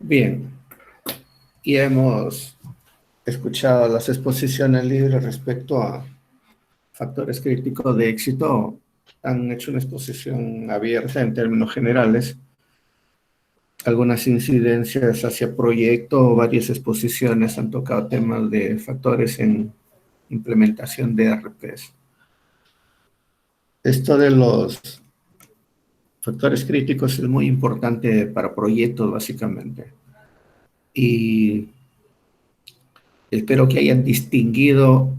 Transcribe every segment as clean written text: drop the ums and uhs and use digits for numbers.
Bien, y hemos escuchado las exposiciones libres respecto a factores críticos de éxito. Han hecho una exposición abierta en términos generales, algunas incidencias hacia proyecto, varias exposiciones han tocado temas de factores en implementación de ERPs. Esto de los factores críticos es muy importante para proyectos, básicamente. Y espero que hayan distinguido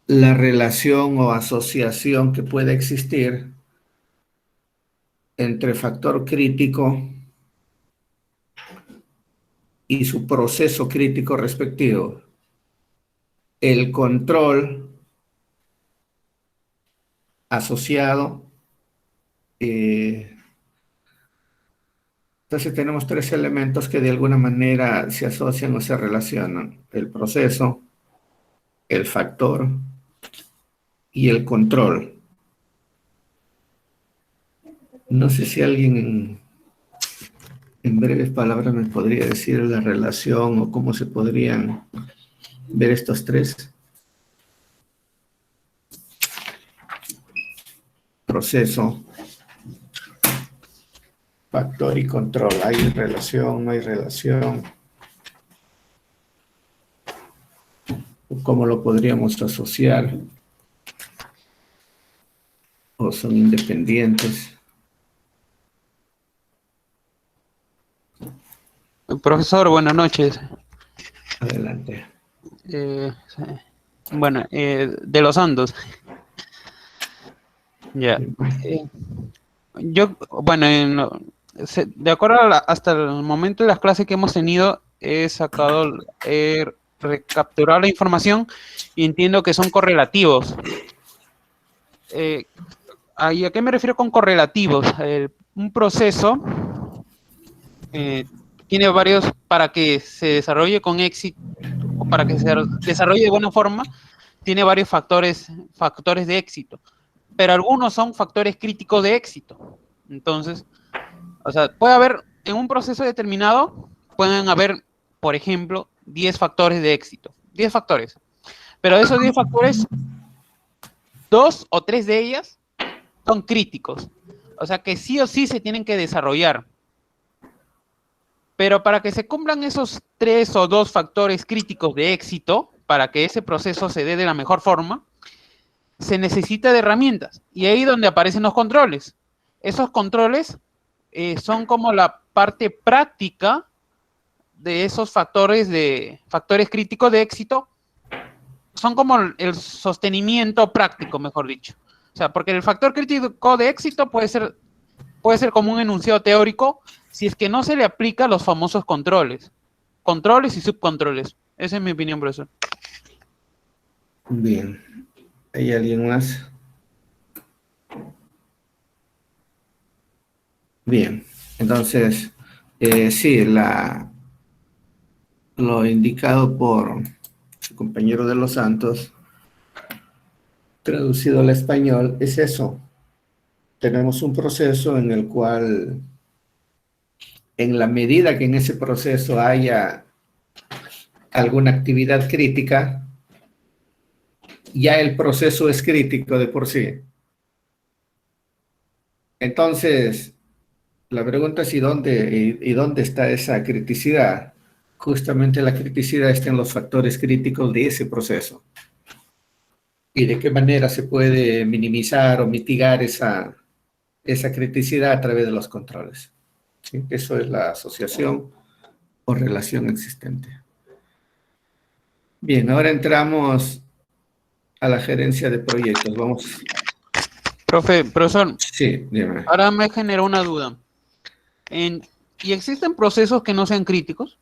la relación o asociación que puede existir entre factor crítico y su proceso crítico respectivo. El control asociado. Entonces tenemos tres elementos que de alguna manera se asocian o se relacionan: el proceso, el factor y el control. No sé si alguien en breves palabras me podría decir la relación o cómo se podrían ver estos tres. Proceso, factor y control. ¿Hay relación? ¿No hay relación? ¿Cómo lo podríamos asociar? ¿O son independientes? Profesor, buenas noches. Adelante. De los Santos. Ya. De acuerdo hasta el momento de las clases que hemos tenido, he recapturado la información y entiendo que son correlativos. ¿A qué me refiero con correlativos? Un proceso tiene varios, para que se desarrolle con éxito, para que se desarrolle de buena forma, tiene varios factores de éxito, pero algunos son factores críticos de éxito. Entonces, o sea, puede haber, en un proceso determinado, pueden haber, por ejemplo, 10 factores de éxito, 10 factores, pero de esos 10 factores, 2 o 3 de ellas son críticos, o sea que sí o sí se tienen que desarrollar. Pero para que se cumplan esos 3 o 2 factores críticos de éxito, para que ese proceso se dé de la mejor forma, se necesita de herramientas. Y ahí es donde aparecen los controles. Esos controles son como la parte práctica de esos factores críticos de éxito. Son como el sostenimiento práctico, mejor dicho. O sea, porque el factor crítico de éxito puede ser como un enunciado teórico si es que no se le aplica los famosos controles y subcontroles. Esa es mi opinión, profesor. Bien. ¿Hay alguien más? Bien. Entonces, sí, lo indicado por su compañero de los Santos, traducido al español, es eso. Tenemos un proceso en el cual, en la medida que en ese proceso haya alguna actividad crítica, ya el proceso es crítico de por sí. Entonces, la pregunta es ¿y dónde está esa criticidad? Justamente la criticidad está en los factores críticos de ese proceso. ¿Y de qué manera se puede minimizar o mitigar esa criticidad? A través de los controles. ¿Sí? Eso es la asociación o relación existente. Bien, ahora entramos a la gerencia de proyectos. Vamos. Profesor. Sí, dime. Ahora me generó una duda. ¿Y existen procesos que no sean críticos?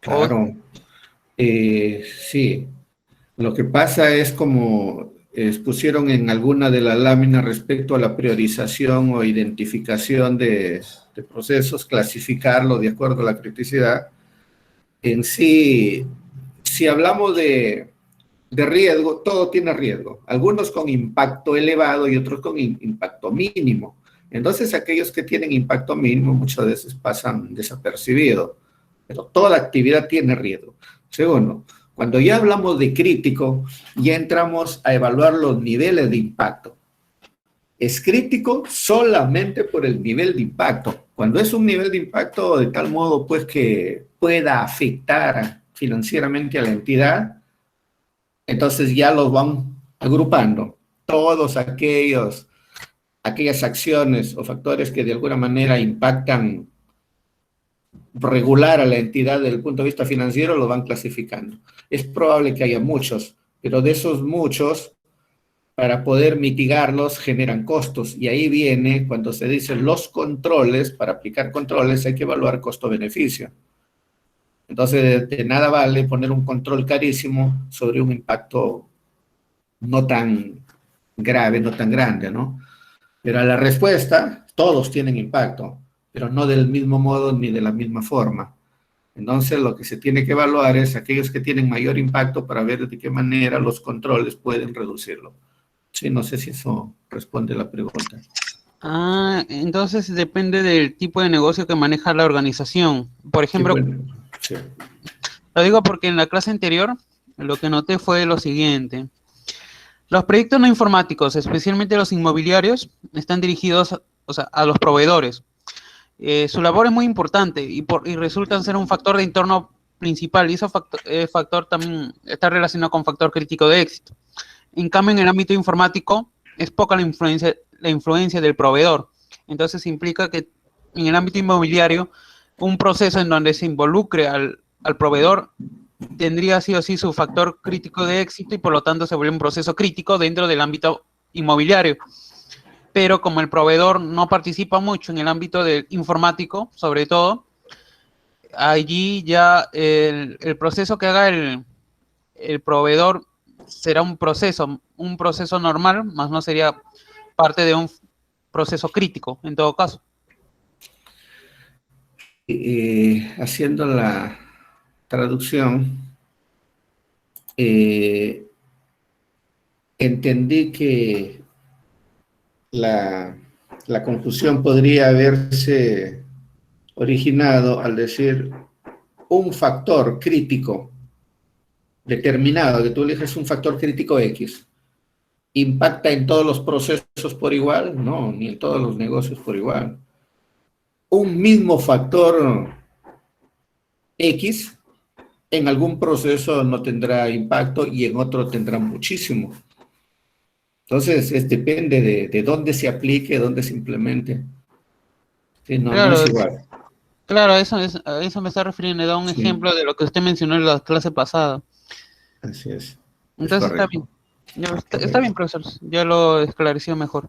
Claro. Sí. Lo que pasa es, como expusieron en alguna de las láminas respecto a la priorización o identificación de procesos, clasificarlo de acuerdo a la criticidad. En sí, si hablamos de riesgo, todo tiene riesgo. Algunos con impacto elevado y otros con impacto mínimo. Entonces, aquellos que tienen impacto mínimo muchas veces pasan desapercibidos, pero toda actividad tiene riesgo. Segundo, cuando ya hablamos de crítico, ya entramos a evaluar los niveles de impacto. Es crítico solamente por el nivel de impacto. Cuando es un nivel de impacto de tal modo pues que pueda afectar financieramente a la entidad, entonces ya los van agrupando. Todos aquellas acciones o factores que de alguna manera impactan regular a la entidad desde el punto de vista financiero, lo van clasificando. Es probable que haya muchos, pero de esos muchos, para poder mitigarlos, generan costos. Y ahí viene cuando se dicen los controles, para aplicar controles hay que evaluar costo-beneficio. Entonces, de nada vale poner un control carísimo sobre un impacto no tan grave, no tan grande, ¿no? Pero a la respuesta, todos tienen impacto, pero no del mismo modo ni de la misma forma. Entonces, lo que se tiene que evaluar es aquellos que tienen mayor impacto para ver de qué manera los controles pueden reducirlo. Sí, no sé si eso responde a la pregunta. Ah, entonces depende del tipo de negocio que maneja la organización. Por Sí, ejemplo, bueno, sí. lo digo porque en la clase anterior lo que noté fue lo siguiente. Los proyectos no informáticos, especialmente los inmobiliarios, están dirigidos, o sea, a los proveedores. Su labor es muy importante y resultan ser un factor de entorno principal y ese factor también está relacionado con factor crítico de éxito. En cambio, en el ámbito informático es poca la influencia del proveedor. Entonces implica que en el ámbito inmobiliario un proceso en donde se involucre al proveedor tendría sí o sí su factor crítico de éxito y por lo tanto se vuelve un proceso crítico dentro del ámbito inmobiliario. Pero como el proveedor no participa mucho en el ámbito del informático, sobre todo, allí ya el proceso que haga el proveedor será un proceso normal, más no sería parte de un proceso crítico, en todo caso. Haciendo la traducción, entendí que la confusión podría haberse originado al decir un factor crítico determinado, que tú eliges un factor crítico X, impacta en todos los procesos por igual, no, ni en todos los negocios por igual. Un mismo factor X en algún proceso no tendrá impacto y en otro tendrá muchísimo. Entonces, depende de dónde se aplique, dónde se implemente. Sí, no, no es Claro, igual. claro, a eso me está refiriendo, da un Sí, ejemplo de lo que usted mencionó en la clase pasada. así es Entonces está correcto. bien. Ya está Correcto. bien, profesor. Ya lo esclareció mejor.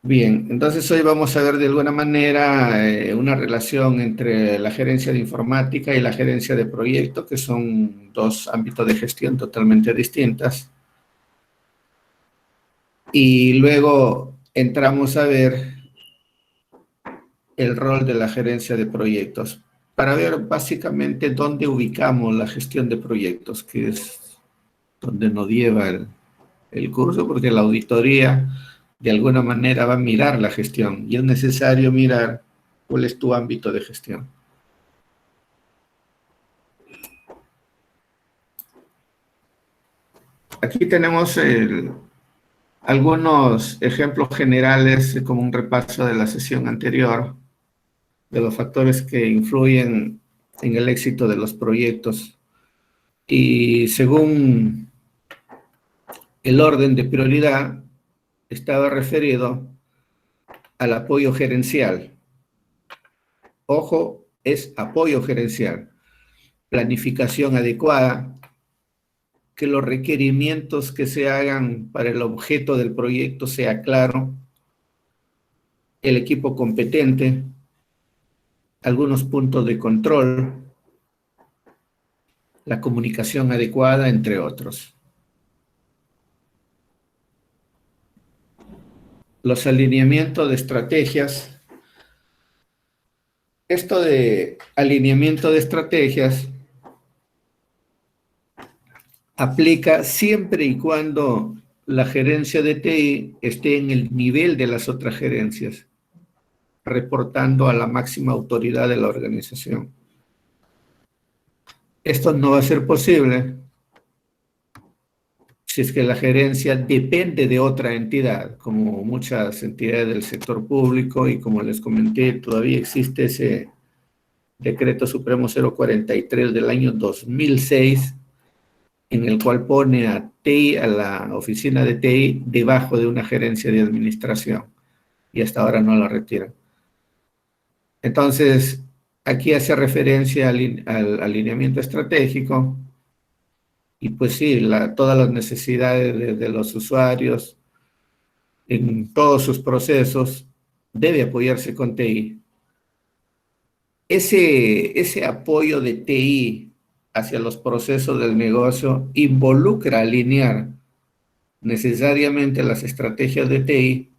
Bien, entonces hoy vamos a ver de alguna manera una relación entre la gerencia de informática y la gerencia de proyectos, que son dos ámbitos de gestión totalmente distintas. Y luego entramos a ver el rol de la gerencia de proyectos, para ver básicamente dónde ubicamos la gestión de proyectos, que es donde nos lleva el curso, porque la auditoría de alguna manera va a mirar la gestión y es necesario mirar cuál es tu ámbito de gestión. Aquí tenemos algunos ejemplos generales como un repaso de la sesión anterior de los factores que influyen en el éxito de los proyectos. Y según el orden de prioridad, estaba referido al apoyo gerencial. Ojo, es apoyo gerencial. Planificación adecuada, que los requerimientos que se hagan para el objeto del proyecto sea claro, el equipo competente, algunos puntos de control, la comunicación adecuada, entre otros. Los alineamientos de estrategias. Esto de alineamiento de estrategias aplica siempre y cuando la gerencia de TI esté en el nivel de las otras gerencias, reportando a la máxima autoridad de la organización. Esto no va a ser posible si es que la gerencia depende de otra entidad, como muchas entidades del sector público, y como les comenté, todavía existe ese Decreto Supremo 043 del año 2006, en el cual pone a TI, a la oficina de TI, debajo de una gerencia de administración, y hasta ahora no la retiran. Entonces, aquí hace referencia al alineamiento estratégico, y pues sí, todas las necesidades de los usuarios en todos sus procesos debe apoyarse con TI. Ese apoyo de TI hacia los procesos del negocio involucra alinear necesariamente las estrategias de TI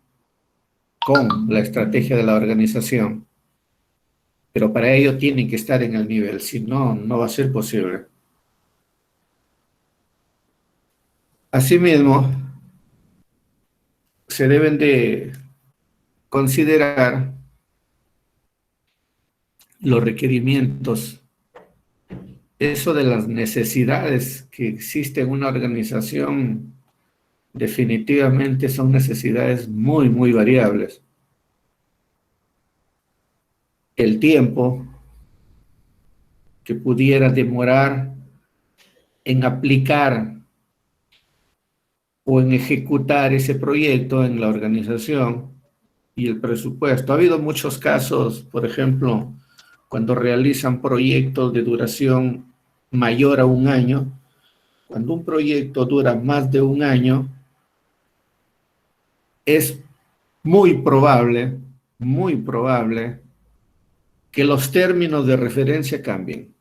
con la estrategia de la organización, pero para ello tienen que estar en el nivel, si no, no va a ser posible. Asimismo, se deben de considerar los requerimientos, eso de las necesidades que existe en una organización. Definitivamente son necesidades muy, muy variables. El tiempo que pudiera demorar en aplicar o en ejecutar ese proyecto en la organización y el presupuesto. Ha habido muchos casos, por ejemplo, cuando realizan proyectos de duración mayor a un año. Cuando un proyecto dura más de un año, es muy probable que los términos de referencia cambien,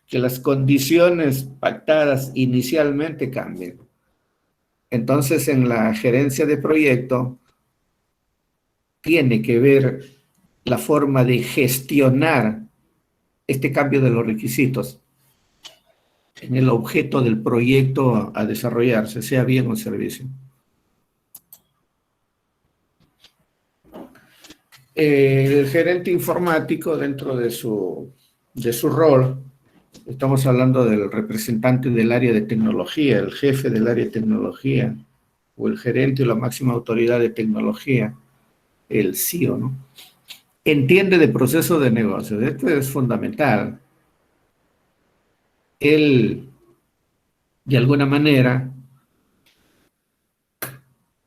que las condiciones pactadas inicialmente cambien. Entonces, en la gerencia de proyecto, tiene que ver la forma de gestionar este cambio de los requisitos en el objeto del proyecto a desarrollarse, sea bien o servicio. El gerente informático, dentro de su rol, estamos hablando del representante del área de tecnología, el jefe del área de tecnología, o el gerente o la máxima autoridad de tecnología, el CEO, ¿no? Entiende de procesos de negocio. Esto es fundamental. Él, de alguna manera,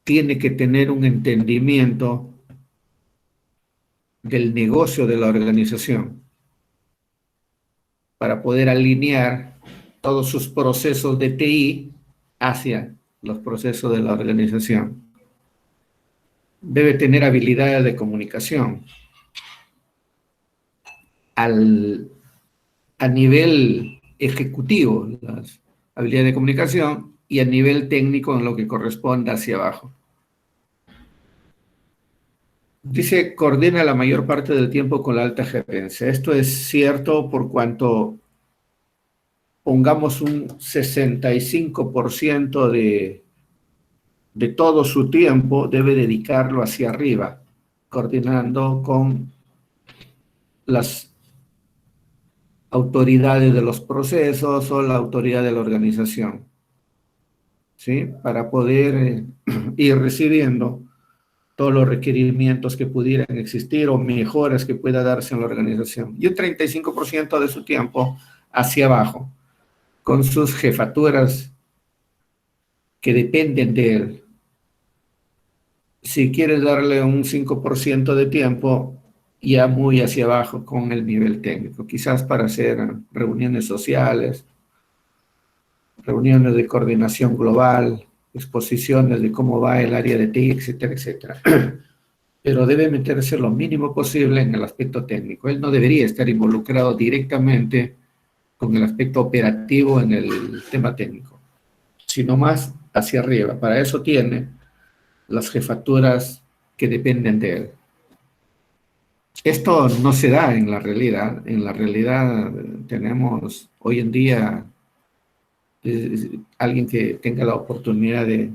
tiene que tener un entendimiento del negocio de la organización para poder alinear todos sus procesos de TI hacia los procesos de la organización. Debe tener habilidades de comunicación a nivel ejecutivo, las habilidades de comunicación, y a nivel técnico en lo que corresponda hacia abajo. Dice, coordina la mayor parte del tiempo con la alta gerencia. Esto es cierto por cuanto pongamos un 65% de todo su tiempo debe dedicarlo hacia arriba, coordinando con las autoridades de los procesos o la autoridad de la organización, ¿sí? Para poder ir recibiendo todos los requerimientos que pudieran existir o mejoras que pueda darse en la organización. Y un 35% de su tiempo hacia abajo, con sus jefaturas que dependen de él. Si quieres darle un 5% de tiempo, ya muy hacia abajo con el nivel técnico, quizás para hacer reuniones sociales, reuniones de coordinación global, exposiciones de cómo va el área de TI, etcétera, etcétera. Pero debe meterse lo mínimo posible en el aspecto técnico. Él no debería estar involucrado directamente con el aspecto operativo en el tema técnico, sino más hacia arriba. Para eso tiene las jefaturas que dependen de él. Esto no se da en la realidad. En la realidad tenemos hoy en día alguien que tenga la oportunidad de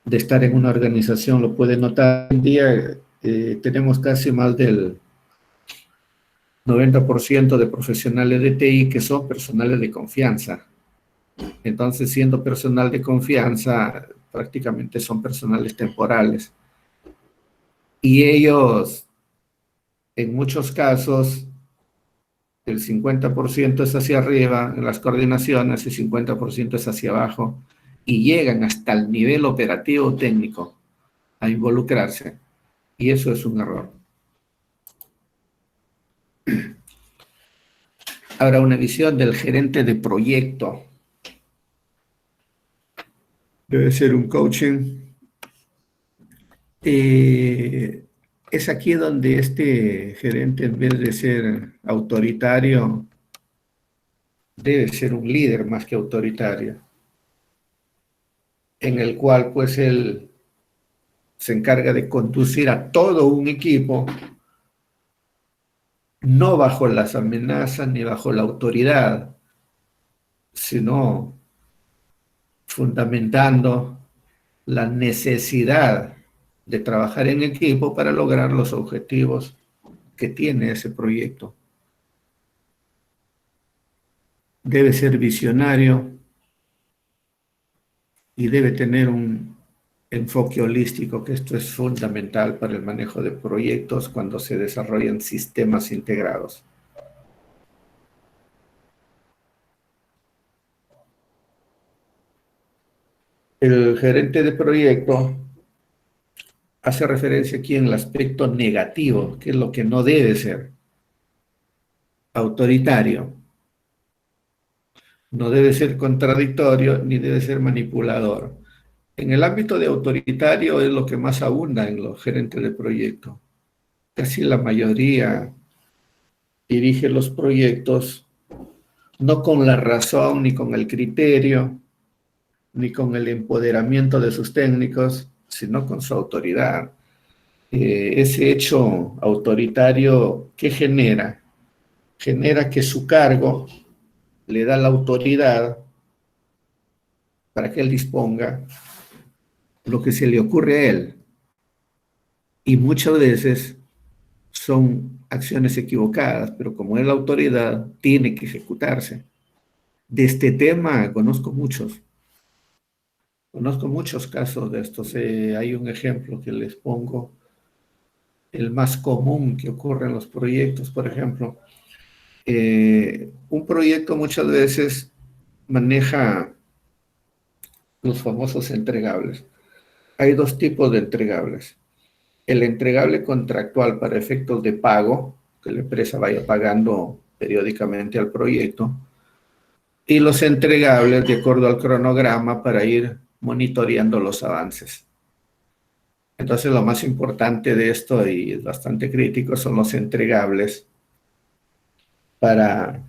de estar en una organización lo puede notar. Hoy en día tenemos casi más del 90% de profesionales de TI que son personales de confianza. Entonces, siendo personal de confianza, prácticamente son personales temporales. Y ellos, en muchos casos, el 50% es hacia arriba en las coordinaciones y 50% es hacia abajo, y llegan hasta el nivel operativo técnico a involucrarse. Y eso es un error. Ahora, una visión del gerente de proyecto. Debe ser un coaching. Es aquí donde este gerente, en vez de ser autoritario, debe ser un líder más que autoritario, en el cual pues él se encarga de conducir a todo un equipo, no bajo las amenazas ni bajo la autoridad, sino fundamentando la necesidad de trabajar en equipo para lograr los objetivos que tiene ese proyecto. Debe ser visionario y debe tener un enfoque holístico, que esto es fundamental para el manejo de proyectos cuando se desarrollan sistemas integrados. El gerente de proyecto hace referencia aquí en el aspecto negativo, que es lo que no debe ser. Autoritario. No debe ser contradictorio ni debe ser manipulador. En el ámbito de autoritario es lo que más abunda en los gerentes de proyecto. Casi la mayoría dirige los proyectos no con la razón, ni con el criterio, ni con el empoderamiento de sus técnicos, sino con su autoridad. Ese hecho autoritario, ¿qué genera? Genera que su cargo le da la autoridad para que él disponga lo que se le ocurre a él. Y muchas veces son acciones equivocadas, pero como es la autoridad, tiene que ejecutarse. De este tema conozco muchos. Conozco muchos casos de estos. Hay un ejemplo que les pongo, el más común que ocurre en los proyectos, por ejemplo. Un proyecto muchas veces maneja los famosos entregables. Hay dos tipos de entregables. El entregable contractual para efectos de pago, que la empresa vaya pagando periódicamente al proyecto, y los entregables de acuerdo al cronograma para ir monitoreando los avances. Entonces, lo más importante de esto, y es bastante crítico, son los entregables para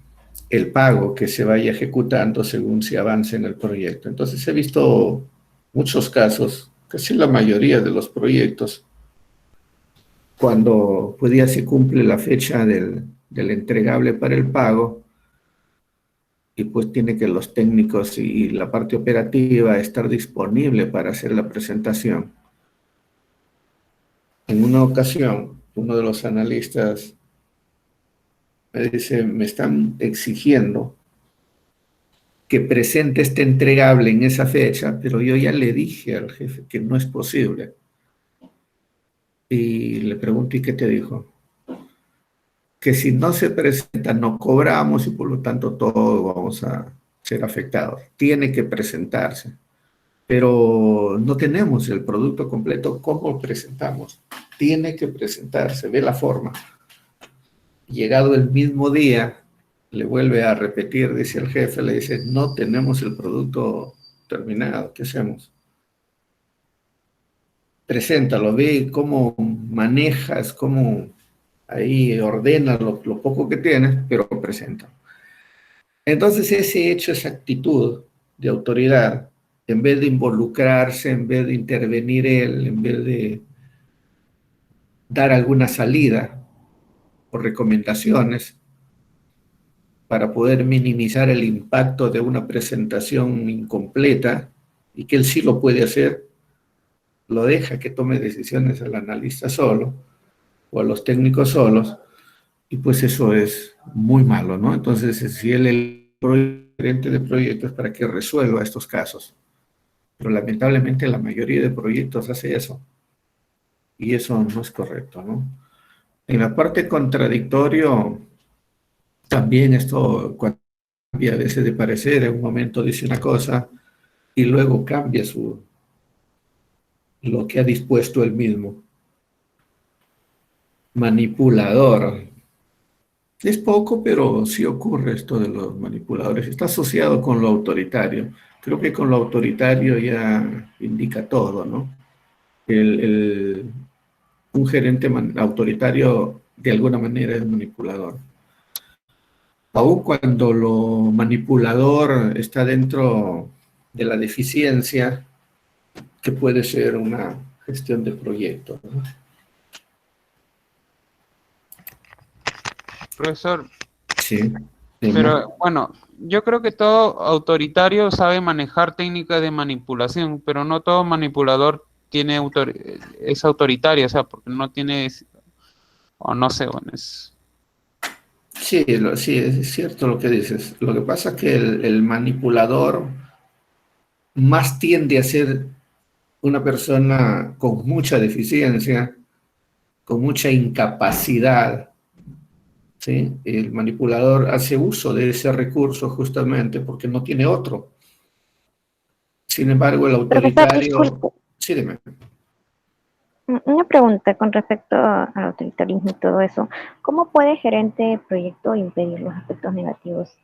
el pago que se vaya ejecutando según se avance en el proyecto. Entonces, he visto muchos casos, casi la mayoría de los proyectos, cuando pues ya se cumple la fecha del entregable para el pago, y pues tiene que los técnicos y la parte operativa estar disponible para hacer la presentación. En una ocasión, uno de los analistas me dice, me están exigiendo que presente este entregable en esa fecha, pero yo ya le dije al jefe que no es posible. Y le pregunté, ¿y qué te dijo? Que si no se presenta no cobramos y por lo tanto todos vamos a ser afectados. Tiene que presentarse, pero no tenemos el producto completo. ¿Cómo presentamos? Tiene que presentarse, ve la forma. Llegado el mismo día, le vuelve a repetir, dice el jefe, le dice, no tenemos el producto terminado, ¿qué hacemos? Preséntalo, ve cómo manejas, cómo ahí ordenas lo poco que tienes, pero presenta. Entonces ese hecho, esa actitud de autoridad, en vez de involucrarse, en vez de intervenir él, en vez de dar alguna salida o recomendaciones para poder minimizar el impacto de una presentación incompleta, y que él sí lo puede hacer, lo deja que tome decisiones al analista solo o a los técnicos solos, y pues eso es muy malo, ¿no? Entonces, si él es el gerente de proyectos para que resuelva estos casos, pero lamentablemente la mayoría de proyectos hace eso, y eso no es correcto, ¿no? En la parte contradictorio, también esto cuando cambia a veces de parecer, en un momento dice una cosa y luego cambia lo que ha dispuesto él mismo. Manipulador. Es poco, pero sí ocurre esto de los manipuladores. Está asociado con lo autoritario. Creo que con lo autoritario ya indica todo, ¿no? Un gerente autoritario de alguna manera es manipulador. Aun cuando lo manipulador está dentro de la deficiencia, que puede ser una gestión de proyectos, ¿no? Profesor, Sí, dime. pero bueno, yo creo que todo autoritario sabe manejar técnicas de manipulación, pero no todo manipulador es autoritario, o sea, porque no tiene, o no sé, bueno, es... Sí, sí, es cierto lo que dices. Lo que pasa es que el manipulador más tiende a ser una persona con mucha deficiencia, con mucha incapacidad, ¿sí? El manipulador hace uso de ese recurso justamente porque no tiene otro. Sin embargo, el Profesor, autoritario... disculpe, Sí, dime. una pregunta con respecto al autoritarismo y todo eso. ¿Cómo puede el gerente de proyecto impedir los aspectos negativos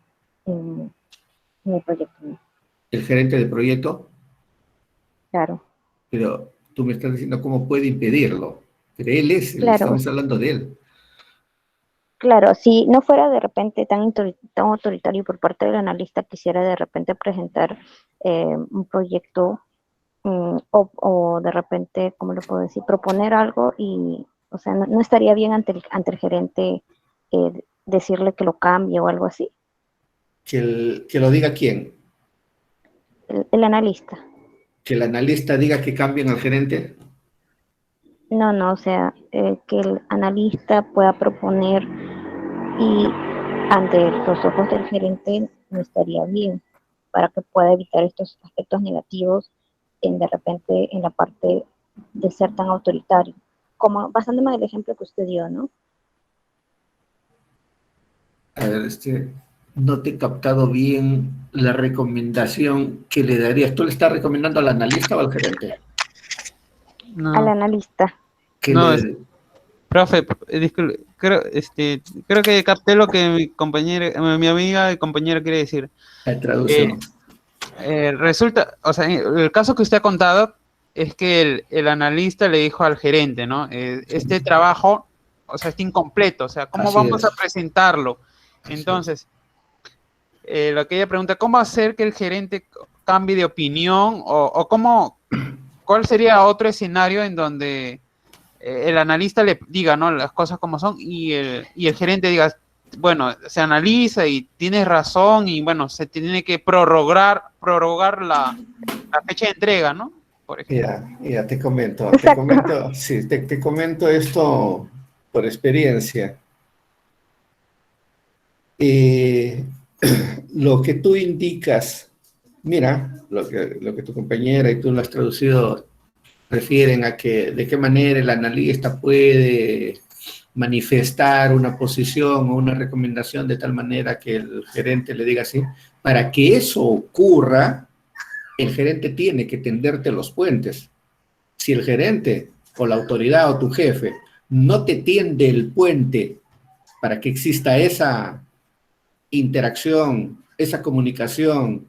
en, en el proyecto? El gerente de proyecto, Claro, pero tú me estás diciendo cómo puede impedirlo. Pero él es, claro, estamos hablando de él. claro. Si no fuera de repente tan autoritario por parte del analista, quisiera de repente presentar un proyecto o de repente, ¿cómo lo puedo decir? Proponer algo y, o sea, no estaría bien ante el gerente decirle que lo cambie o algo así. Que lo diga quién. El analista. Que el analista diga que cambien al gerente. No, no, o sea, que el analista pueda proponer y ante los ojos del gerente no estaría bien para que pueda evitar estos aspectos negativos de repente en la parte de ser tan autoritario. Como basándome en el ejemplo que usted dio, ¿no? A ver, no te he captado bien la recomendación que le darías. ¿Tú le estás recomendando al analista o al gerente? Al No, analista. Que no, le profe, disculpe, creo que capté lo que mi compañera, mi amiga y compañera quiere decir. traducción. Eh, Resulta, o sea, el caso que usted ha contado es que el analista le dijo al gerente, ¿no? Este trabajo, o sea, está incompleto, o sea, ¿cómo Así vamos a es. presentarlo? Así es. Entonces, lo que ella pregunta, ¿cómo hacer que el gerente cambie de opinión o cuál sería otro escenario en donde el analista le diga, ¿no? Las cosas como son y el gerente diga, bueno, se analiza y tienes razón y bueno, se tiene que prorrogar la fecha de entrega, ¿no? Por ejemplo. Ya te Exacto. comento, sí, te comento esto por experiencia. Eh, lo que tú indicas, mira, lo que tu compañera y tú lo has traducido refieren a que de qué manera el analista puede manifestar una posición o una recomendación de tal manera que el gerente le diga así. Para que eso ocurra, el gerente tiene que tenderte los puentes. Si el gerente o la autoridad o tu jefe no te tiende el puente para que exista esa interacción, esa comunicación,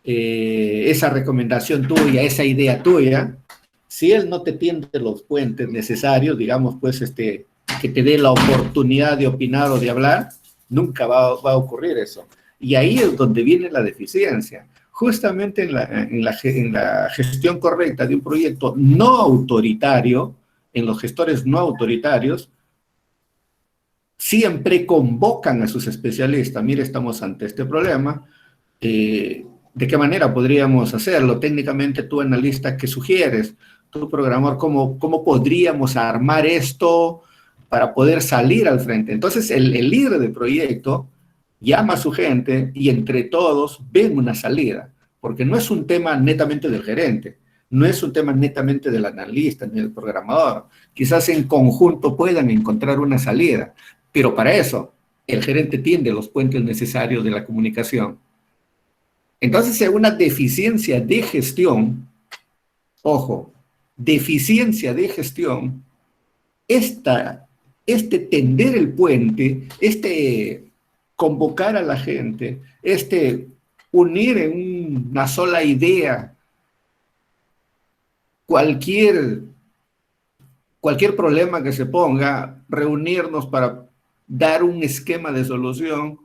esa recomendación tuya, esa idea tuya, si él no te tiende los puentes necesarios, digamos, pues, que te dé la oportunidad de opinar o de hablar, nunca va a ocurrir eso. Y ahí es donde viene la deficiencia. Justamente en la gestión correcta de un proyecto no autoritario, en los gestores no autoritarios, siempre convocan a sus especialistas. Mire, estamos ante este problema. ¿De qué manera podríamos hacerlo? Técnicamente, tú analista, ¿qué sugieres? tú programador, ¿cómo podríamos armar esto para poder salir al frente? Entonces el líder del proyecto llama a su gente y entre todos ven una salida, porque no es un tema netamente del gerente, no es un tema netamente del analista ni del programador. Quizás en conjunto puedan encontrar una salida, pero para eso el gerente tiende los puentes necesarios de la comunicación. Entonces, si hay una deficiencia de gestión, ojo, deficiencia de gestión, este tender el puente, convocar a la gente, unir en una sola idea cualquier problema que se ponga, reunirnos para dar un esquema de solución,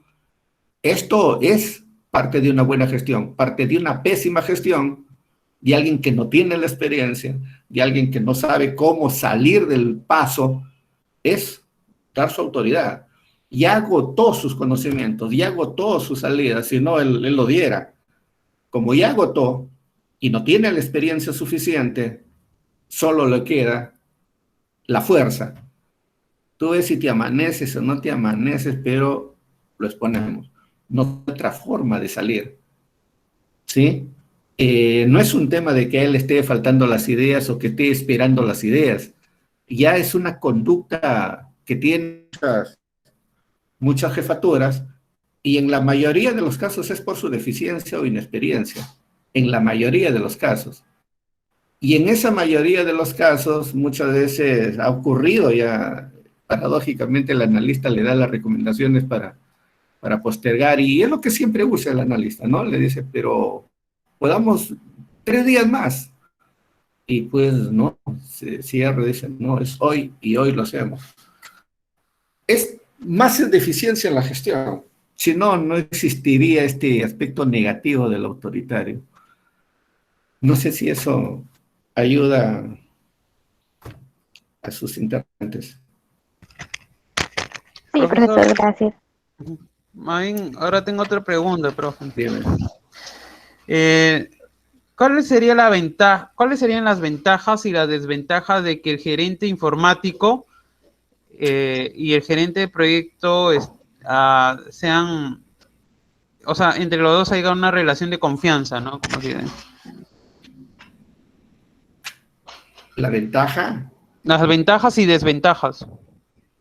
esto es parte de una buena gestión, parte de una pésima gestión, de alguien que no tiene la experiencia, de alguien que no sabe cómo salir del paso, es dar su autoridad. Ya agotó sus conocimientos, ya agotó sus salidas, si no, él lo diera. Como ya agotó y no tiene la experiencia suficiente, solo le queda la fuerza. Tú ves si te amaneces o no te amaneces, pero lo exponemos. No hay otra forma de salir, ¿sí? No es un tema de que a él esté faltando las ideas o que esté esperando las ideas. Ya es una conducta que tiene muchas jefaturas y en la mayoría de los casos es por su deficiencia o inexperiencia. En la mayoría de los casos. Y en esa mayoría de los casos muchas veces ha ocurrido ya, paradójicamente el analista le da las recomendaciones para postergar, y es lo que siempre usa el analista, ¿no? Le dice, pero podamos 3 días más. Y pues no, se cierra, dice, no, es hoy y hoy lo hacemos. Es más deficiencia en la gestión. Si no, no existiría este aspecto negativo del autoritario. No sé si eso ayuda a sus intérpretes. Sí, profesor, gracias. Ahora tengo otra pregunta, profe. Dime. ¿Cuáles serían las ventajas y las desventajas de que el gerente informático y el gerente de proyecto sean, o sea, entre los dos haya una relación de confianza, ¿no? Como dicen. La ventaja. Las ventajas y desventajas.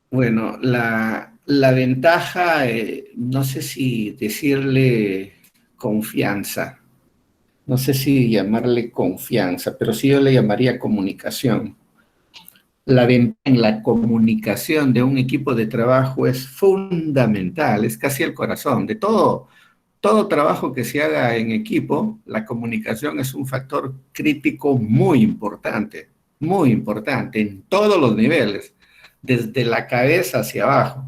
Bueno, la ventaja, no sé si decirle confianza, no sé si llamarle confianza, pero sí yo le llamaría comunicación. La ventaja en la comunicación de un equipo de trabajo es fundamental, es casi el corazón de todo trabajo que se haga en equipo. La comunicación es un factor crítico muy importante en todos los niveles, desde la cabeza hacia abajo.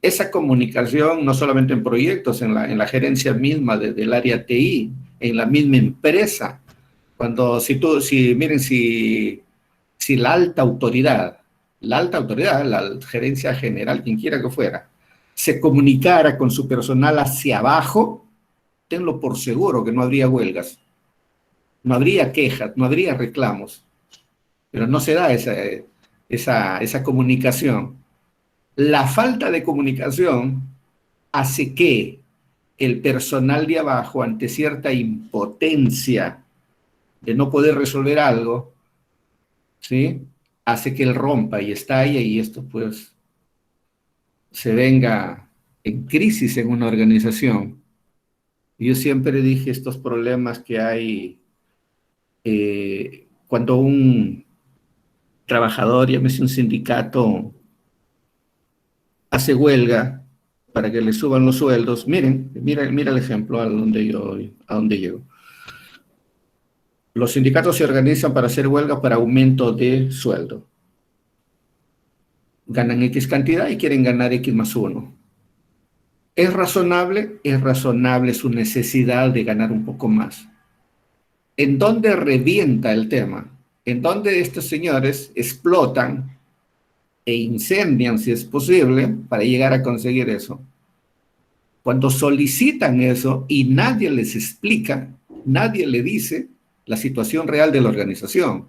Esa comunicación, no solamente en proyectos, en la gerencia misma del área TI, en la misma empresa. Miren, si la alta autoridad, la gerencia general, quien quiera que fuera, se comunicara con su personal hacia abajo, tenlo por seguro que no habría huelgas, no habría quejas, no habría reclamos. Pero no se da esa comunicación. La falta de comunicación hace que el personal de abajo, ante cierta impotencia de no poder resolver algo, ¿sí?, hace que él rompa y estalle, y esto pues se venga en crisis en una organización. Yo siempre dije estos problemas que hay cuando un trabajador, llámese un sindicato, hace huelga para que le suban los sueldos. Mira el ejemplo a donde llego. Los sindicatos se organizan para hacer huelga para aumento de sueldo. Ganan X cantidad y quieren ganar X más 1. ¿Es razonable? Es razonable su necesidad de ganar un poco más. ¿En dónde revienta el tema? En donde estos señores explotan e incendian, si es posible, para llegar a conseguir eso. Cuando solicitan eso y nadie les explica, nadie le dice la situación real de la organización.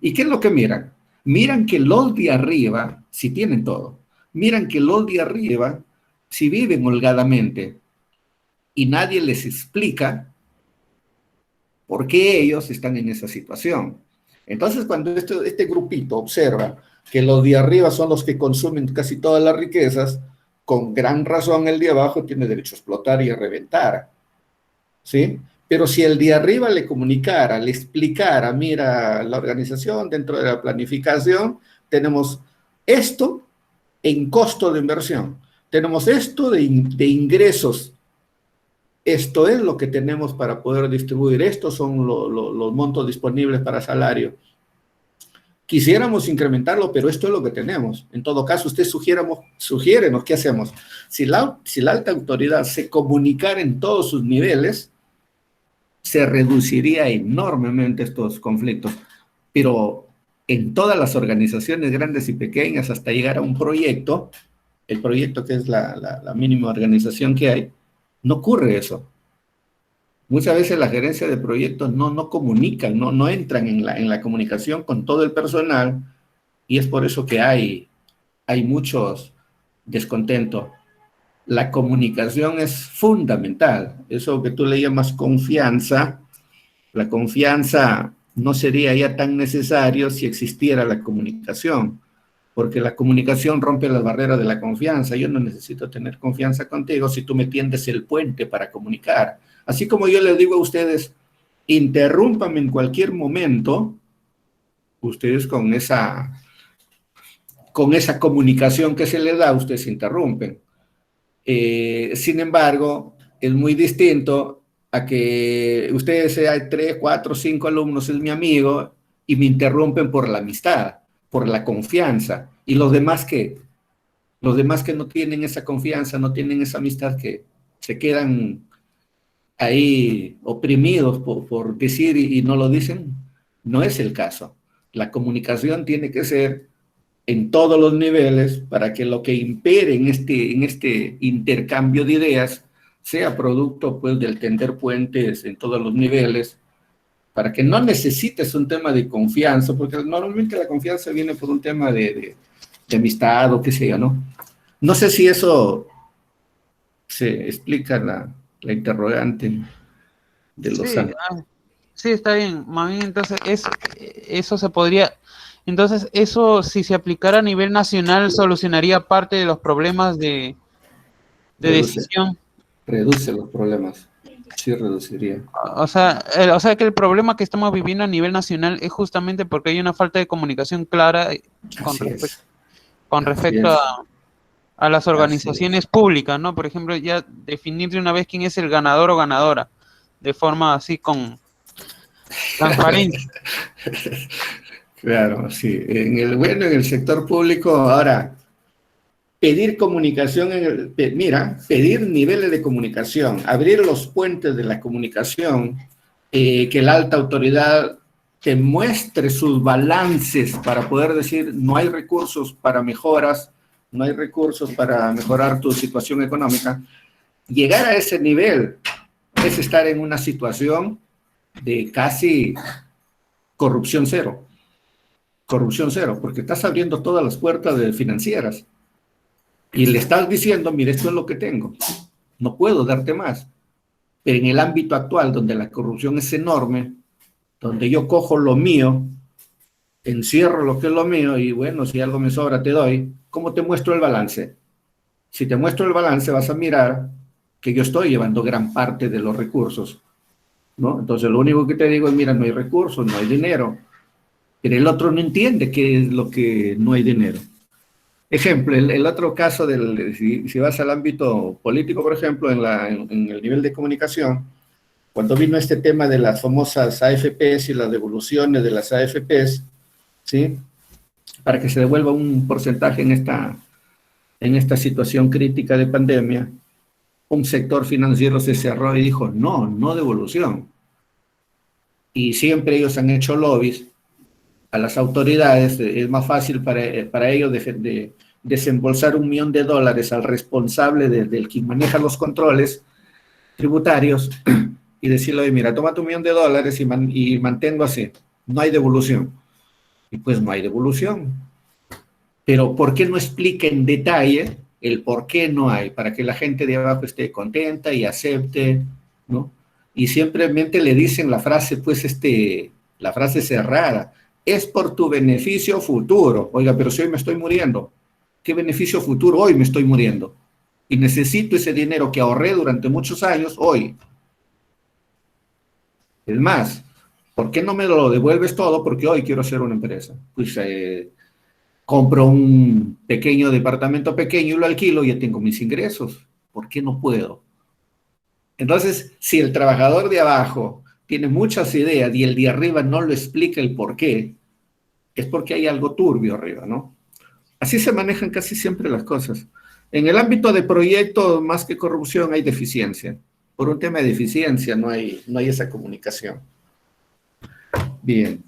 ¿Y qué es lo que miran? Miran que los de arriba, si tienen todo, miran que los de arriba, si viven holgadamente y nadie les explica por qué ellos están en esa situación. Entonces, cuando este grupito observa que los de arriba son los que consumen casi todas las riquezas, con gran razón el de abajo tiene derecho a explotar y a reventar, ¿sí? Pero si el de arriba le comunicara, le explicara, mira, la organización dentro de la planificación, tenemos esto en costo de inversión, tenemos esto de ingresos, esto es lo que tenemos para poder distribuir, estos son los montos disponibles para salario. Quisiéramos incrementarlo, pero esto es lo que tenemos. En todo caso, usted sugiérenos qué hacemos. Si la alta autoridad se comunicara en todos sus niveles, se reduciría enormemente estos conflictos. Pero en todas las organizaciones grandes y pequeñas, hasta llegar a un proyecto, el proyecto que es la mínima organización que hay, no ocurre eso. Muchas veces la gerencia de proyectos no comunican, no entran en la comunicación con todo el personal, y es por eso que hay muchos descontentos. La comunicación es fundamental. Eso que tú le llamas confianza, la confianza no sería ya tan necesario si existiera la comunicación, porque la comunicación rompe las barreras de la confianza. Yo no necesito tener confianza contigo si tú me tiendes el puente para comunicar. Así como yo les digo a ustedes, interrúmpame en cualquier momento, ustedes con esa comunicación que se les da, ustedes se interrumpen. Sin embargo, es muy distinto a que ustedes sean 3, 4, 5 alumnos, es mi amigo, y me interrumpen por la amistad, por la confianza. Y los demás que no tienen esa confianza, no tienen esa amistad, que se quedan ahí oprimidos por decir y no lo dicen, no es el caso. La comunicación tiene que ser en todos los niveles para que lo que impere en este intercambio de ideas sea producto, pues, del tender puentes en todos los niveles, para que no necesites un tema de confianza, porque normalmente la confianza viene por un tema de amistad o qué sé yo, ¿no? No sé si eso se explica la interrogante de los Sí, sí, está bien. Más bien, entonces, eso se podría... Entonces, eso, si se aplicara a nivel nacional, solucionaría parte de los problemas de decisión. Reduce los problemas. Sí, reduciría. O sea, que el problema que estamos viviendo a nivel nacional es justamente porque hay una falta de comunicación clara con respecto a las organizaciones públicas, ¿no? Por ejemplo, ya definir de una vez quién es el ganador o ganadora, de forma así con transparencia. Claro, sí. En el sector público, ahora, pedir comunicación, pedir niveles de comunicación, abrir los puentes de la comunicación, que la alta autoridad te muestre sus balances para poder decir, no hay recursos para mejoras, no hay recursos para mejorar tu situación económica. Llegar a ese nivel es estar en una situación de casi corrupción cero, porque estás abriendo todas las puertas financieras y le estás diciendo, mire, esto es lo que tengo, no puedo darte más. Pero en el ámbito actual, donde la corrupción es enorme, donde yo cojo lo mío, encierro lo que es lo mío y bueno, si algo me sobra te doy, ¿cómo te muestro el balance? Si te muestro el balance vas a mirar que yo estoy llevando gran parte de los recursos, ¿no? Entonces lo único que te digo es, mira, no hay recursos, no hay dinero, pero el otro no entiende qué es lo que no hay dinero. Ejemplo, el otro caso, si vas al ámbito político, por ejemplo, en el nivel de comunicación, cuando vino este tema de las famosas AFPs y las devoluciones de las AFPs, ¿sí? Para que se devuelva un porcentaje en esta situación crítica de pandemia, un sector financiero se cerró y dijo, no devolución. Y siempre ellos han hecho lobbies a las autoridades, es más fácil para ellos de desembolsar $1 millón al responsable del quien maneja los controles tributarios y decirle, mira, toma tu $1 millón y mantengo así, no hay devolución. y pues no hay devolución. Pero ¿por qué no explica en detalle el por qué no hay? Para que la gente de abajo esté contenta y acepte, ¿no? Y simplemente le dicen la frase, pues, la frase cerrada, es por tu beneficio futuro. Oiga, pero si hoy me estoy muriendo, ¿qué beneficio futuro? Hoy me estoy muriendo. Y necesito ese dinero que ahorré durante muchos años hoy. Es más, ¿por qué no me lo devuelves todo? Porque hoy quiero hacer una empresa. Pues compro un pequeño departamento pequeño y lo alquilo y ya tengo mis ingresos. ¿Por qué no puedo? Entonces, si el trabajador de abajo tiene muchas ideas y el de arriba no lo explica el por qué, es porque hay algo turbio arriba, ¿no? Así se manejan casi siempre las cosas. En el ámbito de proyectos, más que corrupción, hay deficiencia. Por un tema de deficiencia no hay esa comunicación. Bien.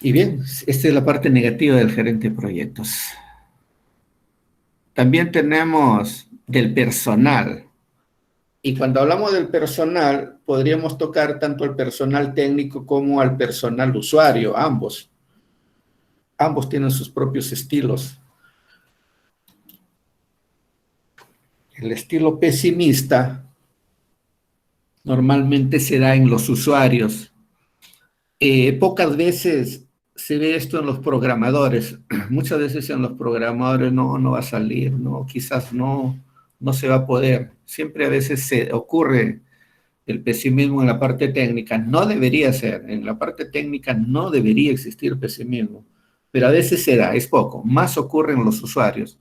Y bien, esta es la parte negativa del gerente de proyectos. También tenemos del personal. Y cuando hablamos del personal, podríamos tocar tanto al personal técnico como al personal usuario, ambos. Ambos tienen sus propios estilos. El estilo pesimista normalmente se da en los usuarios. Pocas veces se ve esto en los programadores. Muchas veces en los programadores no va a salir, no, quizás no se va a poder. Siempre a veces se ocurre el pesimismo en la parte técnica. No debería ser. En la parte técnica no debería existir pesimismo. Pero a veces se da, es poco. Más ocurre en los usuarios.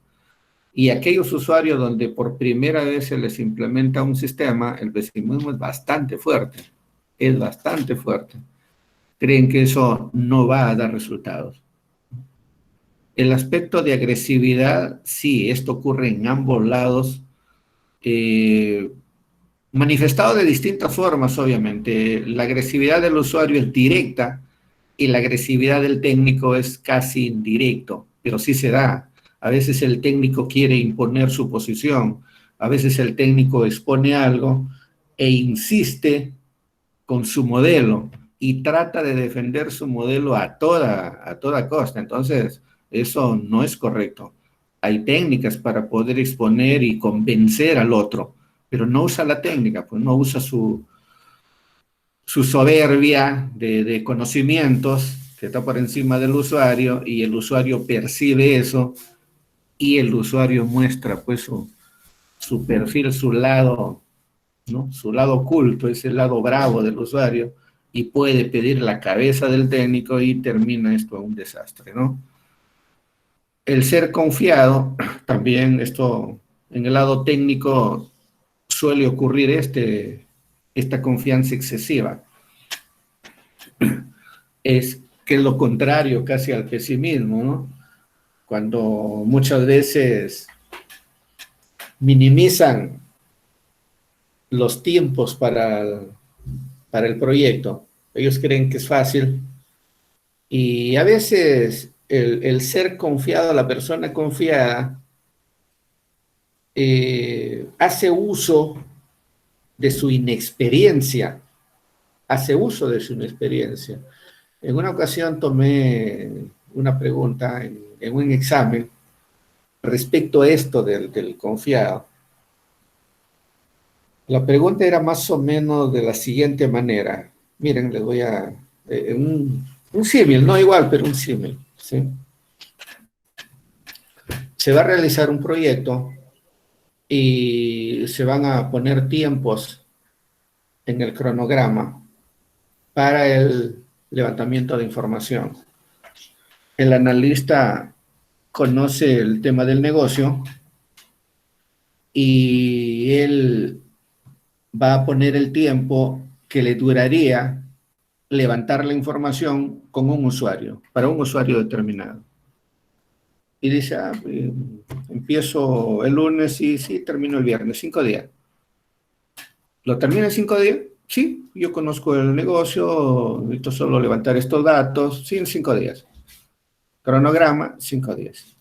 Y aquellos usuarios donde por primera vez se les implementa un sistema, el pesimismo es bastante fuerte. Es bastante fuerte. Creen que eso no va a dar resultados. El aspecto de agresividad, sí, esto ocurre en ambos lados, manifestado de distintas formas, obviamente. La agresividad del usuario es directa y la agresividad del técnico es casi indirecto, pero sí se da. A veces el técnico quiere imponer su posición, a veces el técnico expone algo e insiste con su modelo y trata de defender su modelo a toda costa. Entonces, eso no es correcto. Hay técnicas para poder exponer y convencer al otro, pero no usa la técnica, pues no usa su soberbia de conocimientos que está por encima del usuario y el usuario percibe eso y el usuario muestra pues su perfil, su lado, ¿no? Su lado oculto, ese lado bravo del usuario, y puede pedir la cabeza del técnico y termina esto un desastre, ¿no? El ser confiado, también esto en el lado técnico suele ocurrir esta confianza excesiva. Es que es lo contrario casi al pesimismo, ¿no? Cuando muchas veces minimizan los tiempos para el proyecto. Ellos creen que es fácil y a veces el ser confiado, la persona confiada, hace uso de su inexperiencia, En una ocasión tomé una pregunta en un examen respecto a esto del confiado. La pregunta era más o menos de la siguiente manera. Miren, les voy a... un símil, no igual, pero un símil, ¿sí? Se va a realizar un proyecto y se van a poner tiempos en el cronograma para el levantamiento de información. El analista conoce el tema del negocio y él va a poner el tiempo que le duraría levantar la información con un usuario, para un usuario determinado. Y dice, empiezo el lunes y sí, termino el viernes, 5 días. ¿Lo termina en 5 días? Sí, yo conozco el negocio, necesito solo levantar estos datos, sí, en 5 días. Cronograma, 5 días.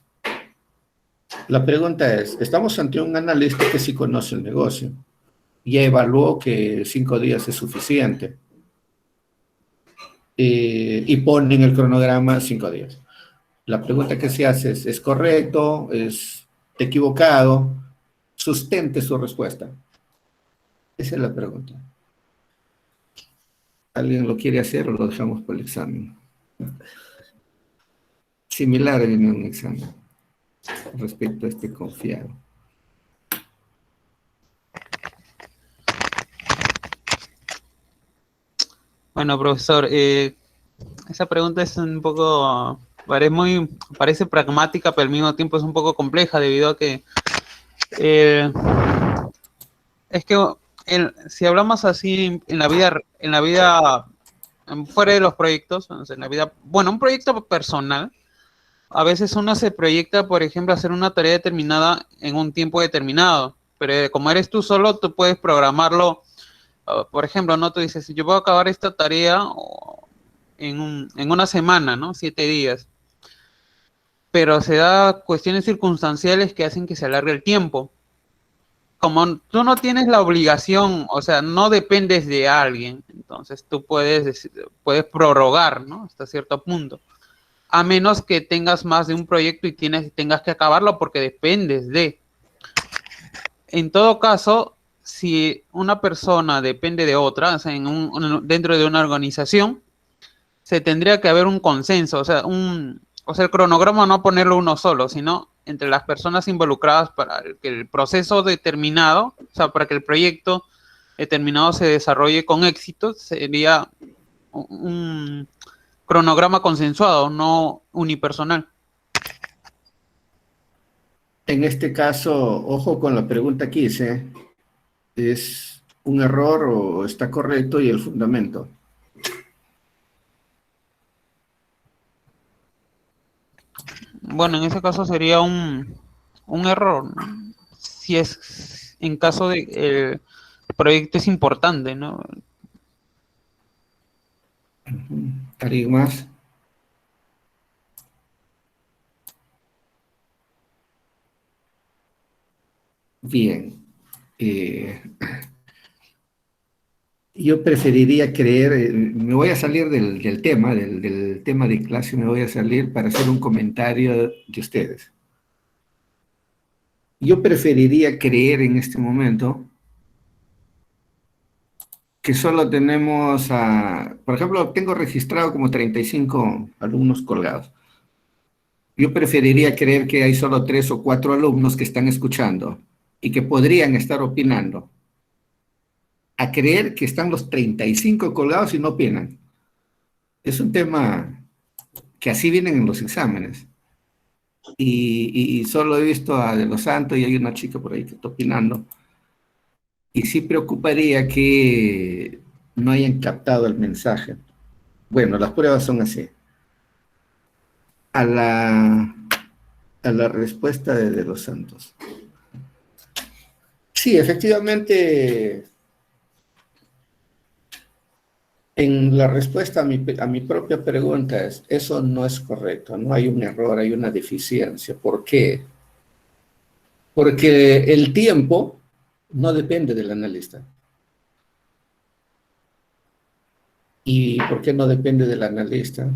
La pregunta es, estamos ante un analista que sí conoce el negocio. Ya evaluó que 5 días es suficiente. y ponen el cronograma 5 días. La pregunta que se hace ¿es correcto? ¿Es equivocado? Sustente su respuesta. Esa es la pregunta. ¿Alguien lo quiere hacer o lo dejamos por el examen? Similar en un examen respecto a este confiado. Bueno, profesor, esa pregunta es un poco, parece pragmática, pero al mismo tiempo es un poco compleja debido a que es que si hablamos así en la vida fuera de los proyectos, en la vida, bueno, un proyecto personal, a veces uno se proyecta, por ejemplo, hacer una tarea determinada en un tiempo determinado, pero como eres tú solo, tú puedes programarlo. Por ejemplo, ¿no? Tú dices, yo voy a acabar esta tarea en una semana, ¿no? 7 días. Pero se da cuestiones circunstanciales que hacen que se alargue el tiempo. Como tú no tienes la obligación, o sea, no dependes de alguien, entonces tú puedes prorrogar, ¿no? Hasta cierto punto. A menos que tengas más de un proyecto y tengas que acabarlo porque dependes de. En todo caso, si una persona depende de otra, o sea, dentro de una organización, se tendría que haber un consenso, o sea, el cronograma no ponerlo uno solo, sino entre las personas involucradas para que el proceso determinado, o sea, para que el proyecto determinado se desarrolle con éxito, sería un cronograma consensuado, no unipersonal. En este caso, ojo con la pregunta que hice, ¿es un error o está correcto y el fundamento? Bueno, en ese caso sería un error, ¿no? Si es en caso de el proyecto es importante, ¿no? ¿Alguien más? Bien. Yo preferiría creer, me voy a salir del tema, del tema de clase, me voy a salir para hacer un comentario de ustedes. Yo preferiría creer en este momento que solo tenemos, por ejemplo, tengo registrado como 35 alumnos colgados. Yo preferiría creer que hay solo 3 o 4 alumnos que están escuchando y que podrían estar opinando, a creer que están los 35 colgados y no opinan. Es un tema que así vienen en los exámenes. Y solo he visto a De Los Santos y hay una chica por ahí que está opinando. Y sí preocuparía que no hayan captado el mensaje. Bueno, las pruebas son así. A la respuesta de Los Santos. Sí, efectivamente, en la respuesta a mi propia pregunta eso no es correcto, no hay un error, hay una deficiencia. ¿Por qué? Porque el tiempo no depende del analista. ¿Y por qué no depende del analista?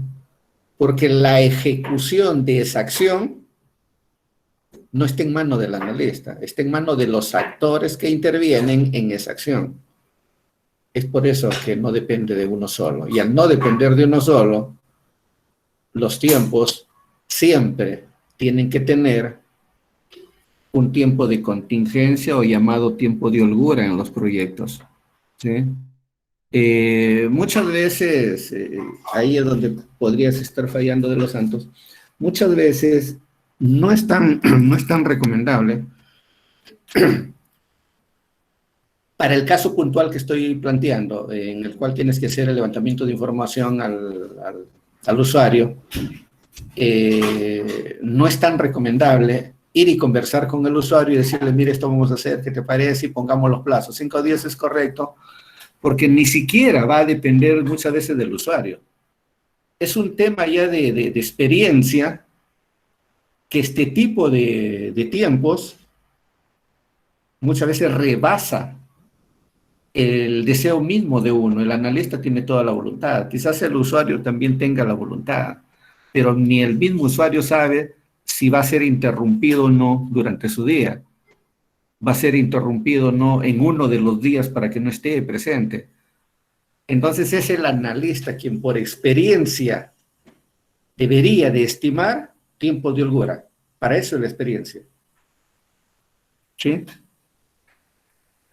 Porque la ejecución de esa acción no está en manos del analista, está en manos de los actores que intervienen en esa acción. Es por eso que no depende de uno solo. Y al no depender de uno solo, los tiempos siempre tienen que tener un tiempo de contingencia o llamado tiempo de holgura en los proyectos, ¿sí? Muchas veces, ahí es donde podrías estar fallando De Los Santos, muchas veces no es tan recomendable para el caso puntual que estoy planteando, en el cual tienes que hacer el levantamiento de información al usuario, no es tan recomendable ir y conversar con el usuario y decirle, mire, esto vamos a hacer, ¿qué te parece? Y pongamos los plazos. 5 días es correcto, porque ni siquiera va a depender muchas veces del usuario. Es un tema ya de experiencia que este tipo de tiempos muchas veces rebasa el deseo mismo de uno. El analista tiene toda la voluntad. Quizás el usuario también tenga la voluntad, pero ni el mismo usuario sabe si va a ser interrumpido o no durante su día. Va a ser interrumpido o no en uno de los días para que no esté presente. Entonces es el analista quien por experiencia debería de estimar tiempos de holgura. Para eso es la experiencia. ¿Sí?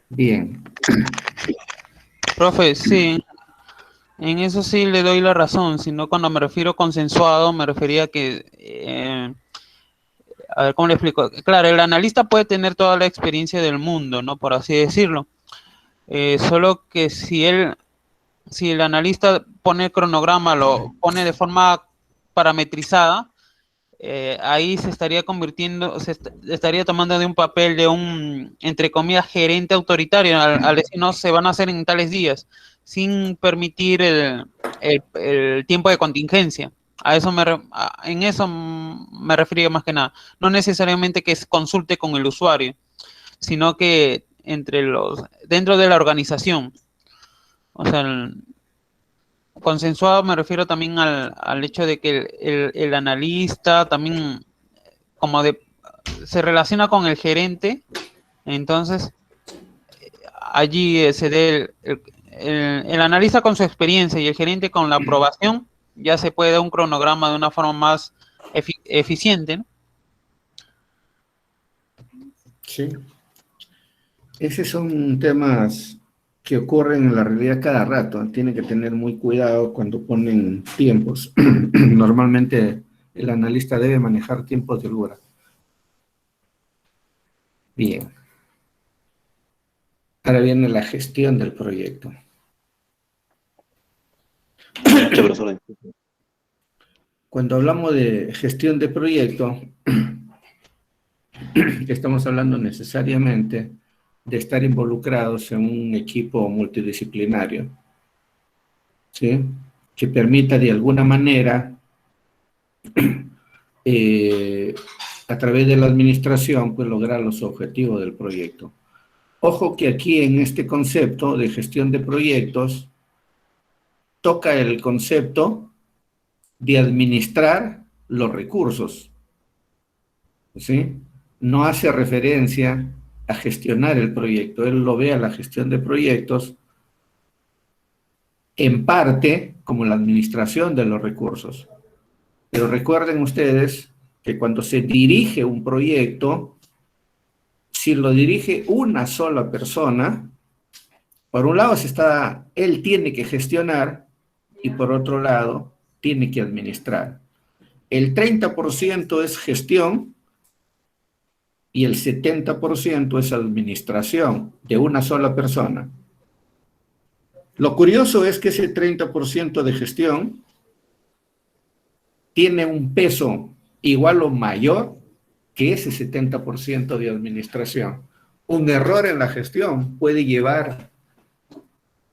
Bien. Profe, sí, en eso sí le doy la razón, sino cuando me refiero a consensuado, me refería a que, a ver, ¿cómo le explico? Claro, el analista puede tener toda la experiencia del mundo, ¿no? Por así decirlo. Solo que si el analista pone el cronograma, lo pone de forma parametrizada, ahí se estaría convirtiendo, estaría tomando de un papel de un, entre comillas, gerente autoritario, al decir no, se van a hacer en tales días, sin permitir el tiempo de contingencia. En eso me refería más que nada. No necesariamente que se consulte con el usuario, sino que dentro de la organización. O sea, consensuado me refiero también al hecho de que el analista también se relaciona con el gerente, entonces allí se dé el analista con su experiencia y el gerente con la aprobación, ya se puede dar un cronograma de una forma más eficiente, ¿no? Sí. Esos son temas que ocurren en la realidad cada rato. Tienen que tener muy cuidado cuando ponen tiempos. Normalmente el analista debe manejar tiempos de holgura. Bien. Ahora viene la gestión del proyecto. Cuando hablamos de gestión de proyecto, estamos hablando necesariamente de estar involucrados en un equipo multidisciplinario, ¿sí? Que permita de alguna manera, a través de la administración, pues lograr los objetivos del proyecto. Ojo que aquí en este concepto de gestión de proyectos, toca el concepto de administrar los recursos, ¿sí? No hace referencia a gestionar el proyecto. Él lo ve a la gestión de proyectos en parte como la administración de los recursos. Pero recuerden ustedes que cuando se dirige un proyecto, si lo dirige una sola persona, por un lado él tiene que gestionar y por otro lado tiene que administrar. El 30% es gestión y el 70% es administración de una sola persona. Lo curioso es que ese 30% de gestión tiene un peso igual o mayor que ese 70% de administración. Un error en la gestión puede llevar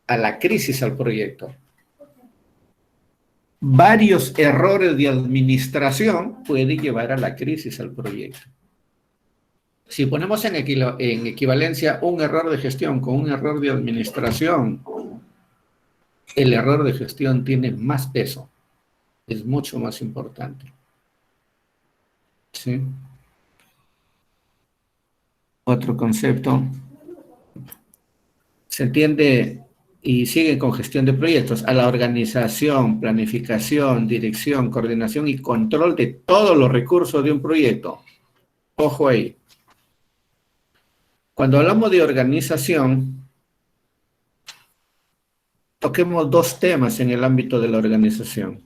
a la crisis al proyecto. Varios errores de administración pueden llevar a la crisis al proyecto. Si ponemos en equivalencia un error de gestión con un error de administración, el error de gestión tiene más peso, es mucho más importante. ¿Sí? Otro concepto. Se entiende y sigue con gestión de proyectos a la organización, planificación, dirección, coordinación y control de todos los recursos de un proyecto. Ojo ahí. Cuando hablamos de organización, toquemos dos temas en el ámbito de la organización.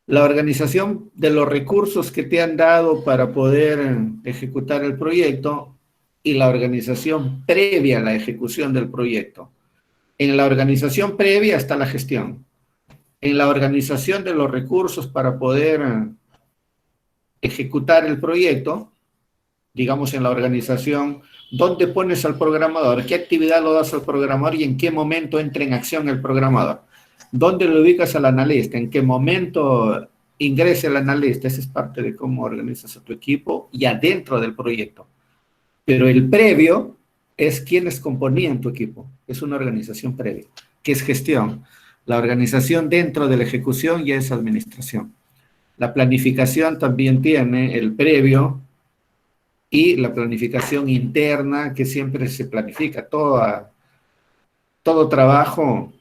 La organización de los recursos que te han dado para poder ejecutar el proyecto y la organización previa a la ejecución del proyecto. En la organización previa está la gestión. En la organización de los recursos para poder ejecutar el proyecto, digamos en la organización, ¿dónde pones al programador? ¿Qué actividad lo das al programador y en qué momento entra en acción el programador? ¿Dónde lo ubicas al analista? ¿En qué momento ingresa el analista? Esa es parte de cómo organizas a tu equipo y adentro del proyecto. Pero el previo es quienes componían tu equipo. Es una organización previa, que es gestión. La organización dentro de la ejecución ya es administración. La planificación también tiene el previo y la planificación interna, que siempre se planifica. Todo trabajo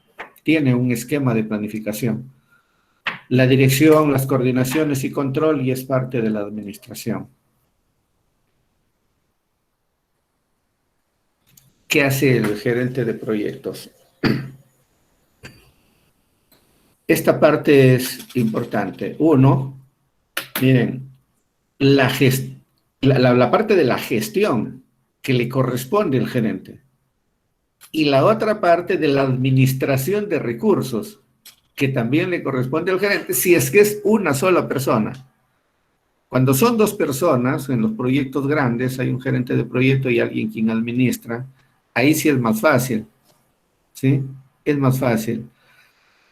tiene un esquema de planificación. La dirección, las coordinaciones y control y es parte de la administración. ¿Qué hace el gerente de proyectos? Esta parte es importante. Uno, miren, la parte de la gestión que le corresponde al gerente y la otra parte de la administración de recursos que también le corresponde al gerente si es que es una sola persona. Cuando son dos personas, en los proyectos grandes hay un gerente de proyecto y alguien quien administra, ahí sí es más fácil, ¿sí? Es más fácil.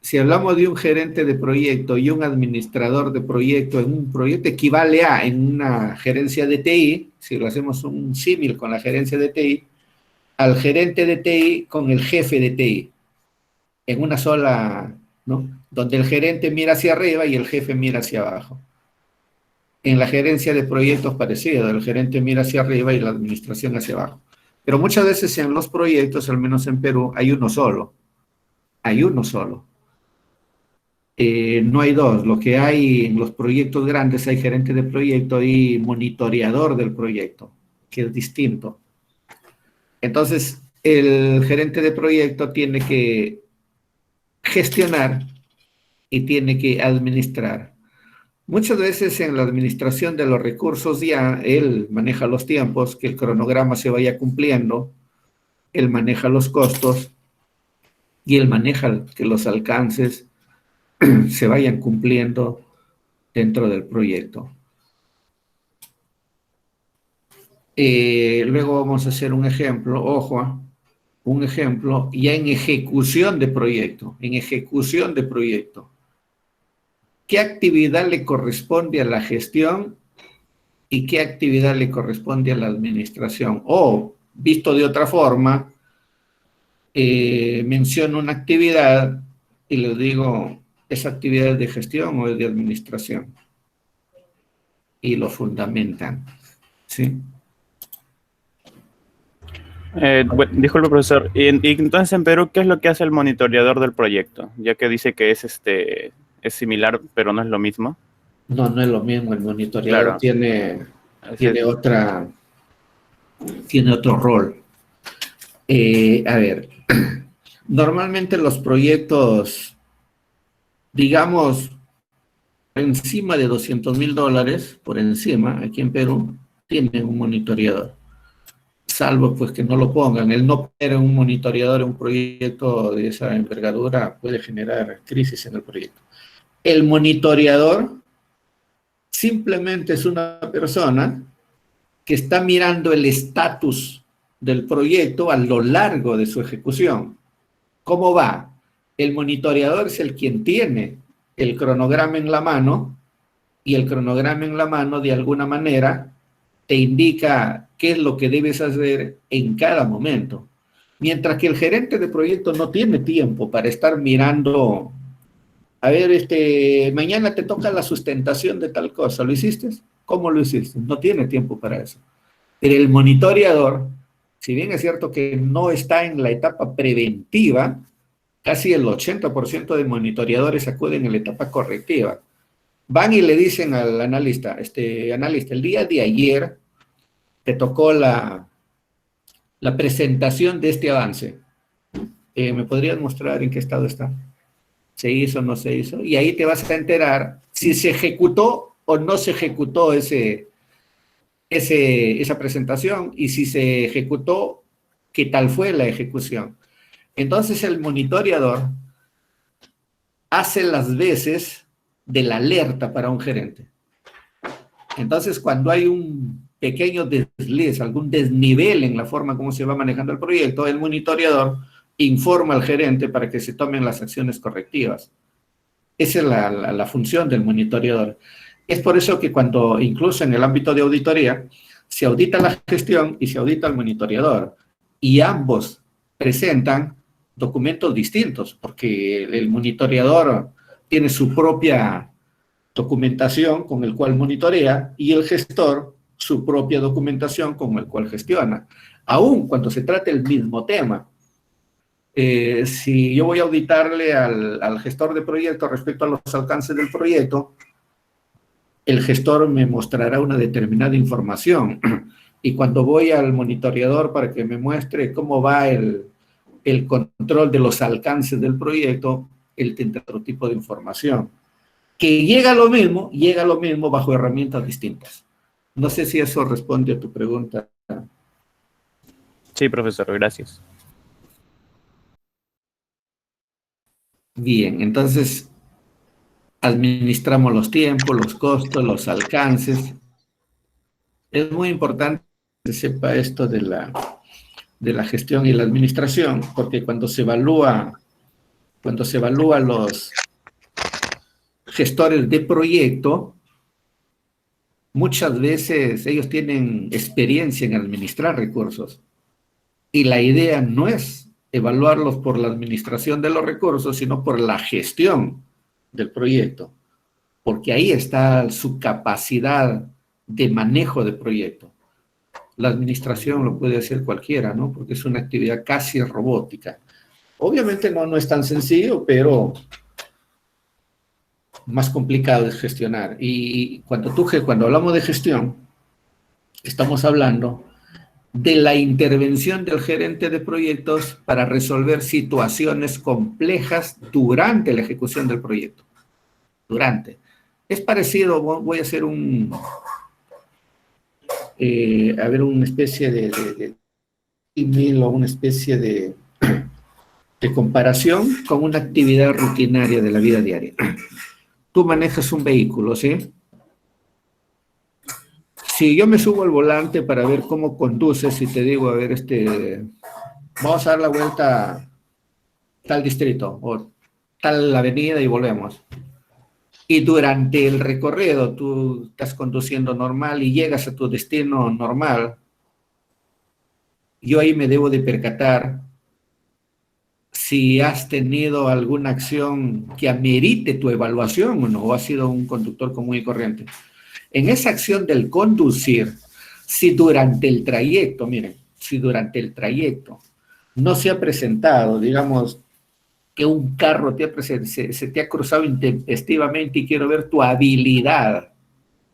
Si hablamos de un gerente de proyecto y un administrador de proyecto en un proyecto, equivale a, en una gerencia de TI, si lo hacemos un símil con la gerencia de TI, al gerente de TI con el jefe de TI, en una sola, ¿no? Donde el gerente mira hacia arriba y el jefe mira hacia abajo. En la gerencia de proyectos parecido, el gerente mira hacia arriba y la administración hacia abajo. Pero muchas veces en los proyectos, al menos en Perú, hay uno solo. Hay uno solo. No hay dos. Lo que hay en los proyectos grandes, hay gerente de proyecto y monitoreador del proyecto, que es distinto. Entonces, el gerente de proyecto tiene que gestionar y tiene que administrar. Muchas veces en la administración de los recursos ya él maneja los tiempos, que el cronograma se vaya cumpliendo, él maneja los costos y él maneja que los alcances se vayan cumpliendo dentro del proyecto. Luego vamos a hacer un ejemplo, ojo, un ejemplo ya en ejecución de proyecto, ¿Qué actividad le corresponde a la gestión y qué actividad le corresponde a la administración? O, visto de otra forma, menciono una actividad y les digo, ¿es actividad de gestión o es de administración? Y lo fundamentan, ¿sí? Bueno, disculpe, profesor. Y entonces en Perú, ¿qué es lo que hace el monitoreador del proyecto? Ya que dice que es similar, pero no es lo mismo. No, no es lo mismo. El monitoreador Claro. tiene otro rol. A ver, normalmente los proyectos, digamos, encima de $200,000, por encima, aquí en Perú, tienen un monitoreador. Salvo pues que no lo pongan. El no poner un monitoreador en un proyecto de esa envergadura puede generar crisis en el proyecto. El monitoreador simplemente es una persona que está mirando el estatus del proyecto a lo largo de su ejecución. ¿Cómo va? El monitoreador es el quien tiene el cronograma en la mano y el cronograma en la mano de alguna manera te indica qué es lo que debes hacer en cada momento. Mientras que el gerente de proyecto no tiene tiempo para estar mirando, a ver, mañana te toca la sustentación de tal cosa, ¿lo hiciste? ¿Cómo lo hiciste? No tiene tiempo para eso. Pero el monitoreador, si bien es cierto que no está en la etapa preventiva, casi el 80% de monitoreadores acuden en la etapa correctiva. Van y le dicen al analista, analista, el día de ayer te tocó la presentación de este avance. ¿Me podrías mostrar en qué estado está? ¿Se hizo o no se hizo? Y ahí te vas a enterar si se ejecutó o no se ejecutó esa presentación, y si se ejecutó, ¿qué tal fue la ejecución? Entonces el monitoreador hace las veces de la alerta para un gerente. Entonces, cuando hay un pequeño desliz, algún desnivel en la forma como se va manejando el proyecto, el monitoreador informa al gerente para que se tomen las acciones correctivas. Esa es la función del monitoreador. Es por eso que cuando, incluso en el ámbito de auditoría, se audita la gestión y se audita al monitoreador. y ambos presentan documentos distintos, porque el monitoreador tiene su propia documentación con el cual monitorea y el gestor su propia documentación con el cual gestiona. Aún cuando se trata el mismo tema, si yo voy a auditarle al gestor de proyecto respecto a los alcances del proyecto, el gestor me mostrará una determinada información. Y cuando voy al monitoreador para que me muestre cómo va el control de los alcances del proyecto, él tendrá otro tipo de información. Que llega a lo mismo bajo herramientas distintas. No sé si eso responde a tu pregunta. Sí, profesor, gracias. Bien, entonces administramos los tiempos, los costos, los alcances. Es muy importante que se sepa esto de la gestión y la administración, porque cuando se evalúa los gestores de proyecto, muchas veces ellos tienen experiencia en administrar recursos y la idea no es evaluarlos por la administración de los recursos, sino por la gestión del proyecto, porque ahí está su capacidad de manejo de proyecto. La administración lo puede hacer cualquiera, ¿no? Porque es una actividad casi robótica. Obviamente no es tan sencillo, pero más complicado de gestionar. Y cuando hablamos de gestión, estamos hablando de la intervención del gerente de proyectos para resolver situaciones complejas durante la ejecución del proyecto. Es parecido, voy a hacer una especie de email o una especie de comparación con una actividad rutinaria de la vida diaria. Tú manejas un vehículo, ¿sí? Si yo me subo al volante para ver cómo conduces y te digo, a ver, vamos a dar la vuelta a tal distrito o tal avenida y volvemos. Y durante el recorrido tú estás conduciendo normal y llegas a tu destino normal, yo ahí me debo de percatar si has tenido alguna acción que amerite tu evaluación o no, o has sido un conductor común y corriente. En esa acción del conducir, si durante el trayecto no se ha presentado, digamos, que un carro se te ha cruzado intempestivamente y quiero ver tu habilidad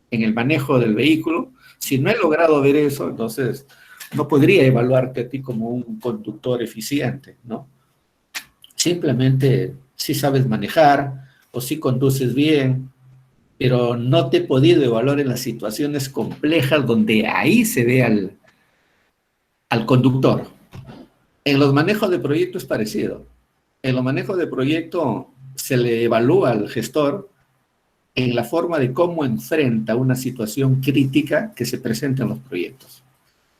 en el manejo del vehículo, si no he logrado ver eso, entonces no podría evaluarte a ti como un conductor eficiente, ¿no? Simplemente si sabes manejar o si conduces bien, pero no te he podido evaluar en las situaciones complejas donde ahí se ve al conductor. En los manejos de proyecto es parecido. En los manejos de proyecto se le evalúa al gestor en la forma de cómo enfrenta una situación crítica que se presenta en los proyectos.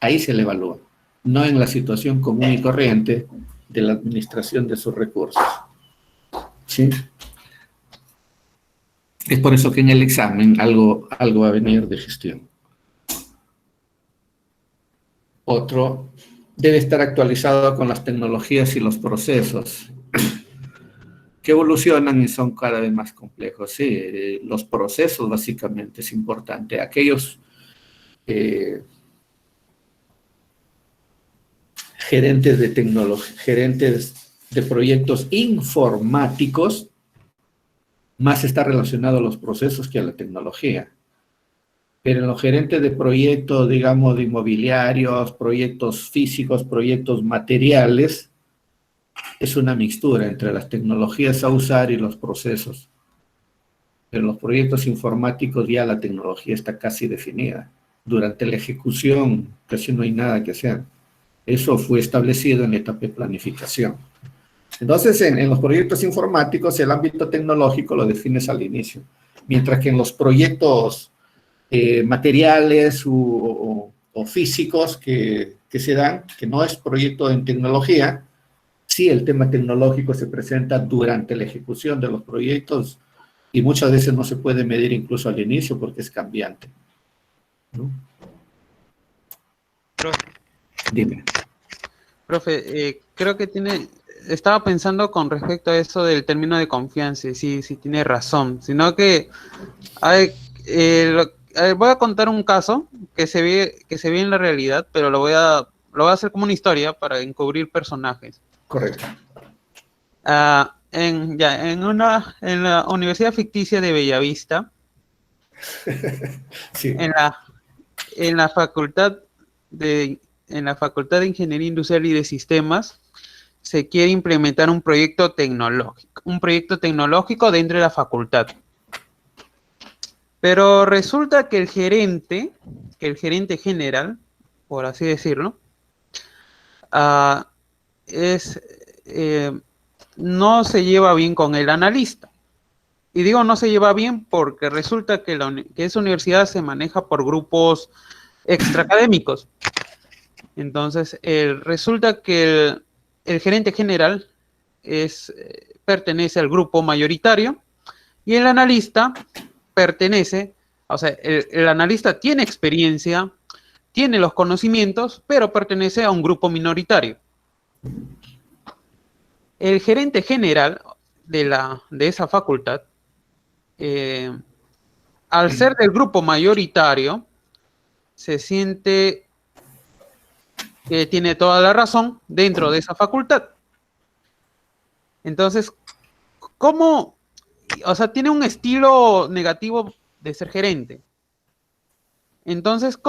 Ahí se le evalúa, no en la situación común y corriente de la administración de sus recursos. ¿Sí? Es por eso que en el examen algo va a venir de gestión. Otro, debe estar actualizado con las tecnologías y los procesos que evolucionan y son cada vez más complejos. Sí, los procesos básicamente es importante. Aquellos gerentes de tecnología, gerentes de proyectos informáticos, más está relacionado a los procesos que a la tecnología. Pero en los gerentes de proyectos, digamos, de inmobiliarios, proyectos físicos, proyectos materiales, es una mixtura entre las tecnologías a usar y los procesos. Pero en los proyectos informáticos ya la tecnología está casi definida. Durante la ejecución casi no hay nada que hacer. Eso fue establecido en la etapa de planificación. Entonces, en los proyectos informáticos, el ámbito tecnológico lo defines al inicio. Mientras que en los proyectos materiales o físicos que se dan, que no es proyecto en tecnología, sí el tema tecnológico se presenta durante la ejecución de los proyectos y muchas veces no se puede medir incluso al inicio porque es cambiante, ¿no? Dime. Profe, creo que estaba pensando con respecto a eso del término de confianza, y sí tiene razón, sino que voy a contar un caso que se ve en la realidad, pero lo voy a hacer como una historia para encubrir personajes. Correcto. En la Universidad Ficticia de Bellavista, Sí. en la Facultad de Ingeniería Industrial y de Sistemas, se quiere implementar un proyecto tecnológico dentro de la facultad. Pero resulta que el gerente general, por así decirlo, no se lleva bien con el analista. Y digo no se lleva bien porque resulta que esa universidad se maneja por grupos extraacadémicos. Entonces, resulta que el gerente general pertenece al grupo mayoritario y el analista el analista tiene experiencia, tiene los conocimientos, pero pertenece a un grupo minoritario. El gerente general de esa facultad, al ser del grupo mayoritario, se siente que tiene toda la razón dentro de esa facultad. Entonces, ¿cómo? O sea, tiene un estilo negativo de ser gerente. Entonces,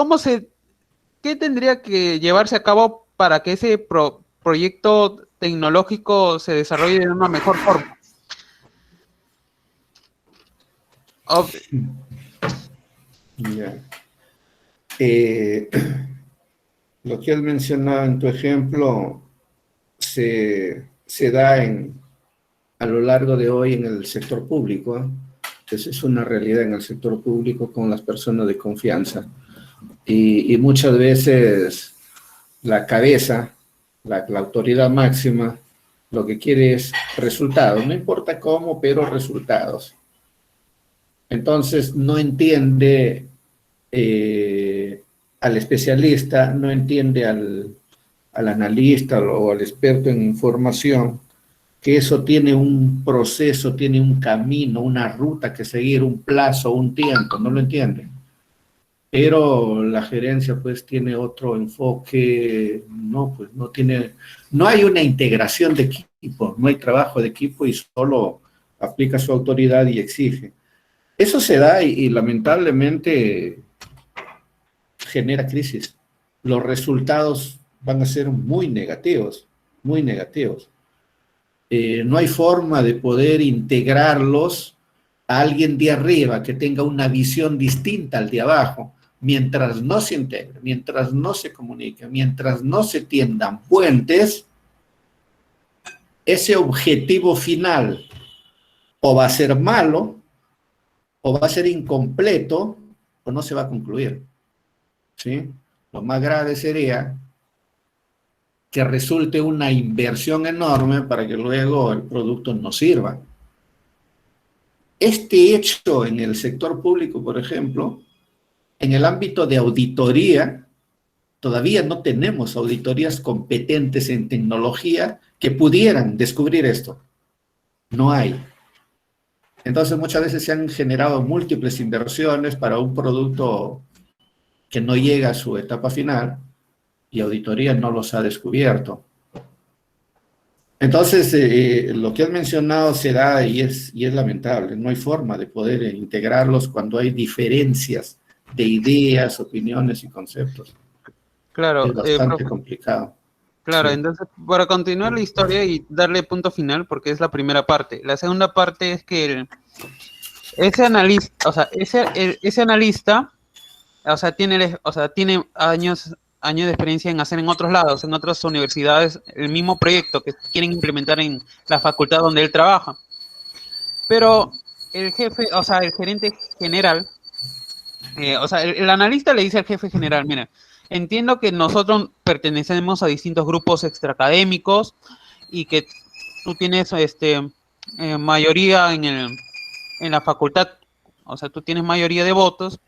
¿qué tendría que llevarse a cabo para que ese proyecto tecnológico se desarrolle de una mejor forma? Ya. Lo que has mencionado en tu ejemplo se da a lo largo de hoy en el sector público, ¿eh? Esa es una realidad en el sector público con las personas de confianza. Y muchas veces la cabeza, la autoridad máxima, lo que quiere es resultados, no importa cómo, pero resultados. Entonces no entiende al especialista, no entiende al analista o al experto en información, que eso tiene un proceso, tiene un camino, una ruta que seguir, un plazo, un tiempo, no lo entiende. Pero la gerencia pues tiene otro enfoque, pues no hay una integración de equipo, no hay trabajo de equipo y solo aplica su autoridad y exige. Eso se da y lamentablemente genera crisis. Los resultados van a ser muy negativos, muy negativos. No hay forma de poder integrarlos a alguien de arriba que tenga una visión distinta al de abajo, mientras no se integre, mientras no se comunique, mientras no se tiendan puentes, ese objetivo final o va a ser malo, o va a ser incompleto, o no se va a concluir. ¿Sí? Lo más grave sería que resulte una inversión enorme para que luego el producto no sirva. Este hecho en el sector público, por ejemplo, en el ámbito de auditoría, todavía no tenemos auditorías competentes en tecnología que pudieran descubrir esto. No hay. Entonces muchas veces se han generado múltiples inversiones para un producto que no llega a su etapa final y auditoría no los ha descubierto. Entonces, lo que has mencionado se da y es lamentable. No hay forma de poder integrarlos cuando hay diferencias de ideas, opiniones y conceptos. Claro, Es bastante complicado. Claro, Sí. entonces, para continuar la historia y darle punto final, porque es la primera parte. La segunda parte es que ese analista, tiene años de experiencia en hacer en otros lados, en otras universidades, el mismo proyecto que quieren implementar en la facultad donde él trabaja. Pero el gerente general, el analista le dice al jefe general, mira, entiendo que nosotros pertenecemos a distintos grupos extraacadémicos y que tú tienes mayoría en la facultad, o sea, tú tienes mayoría de votos,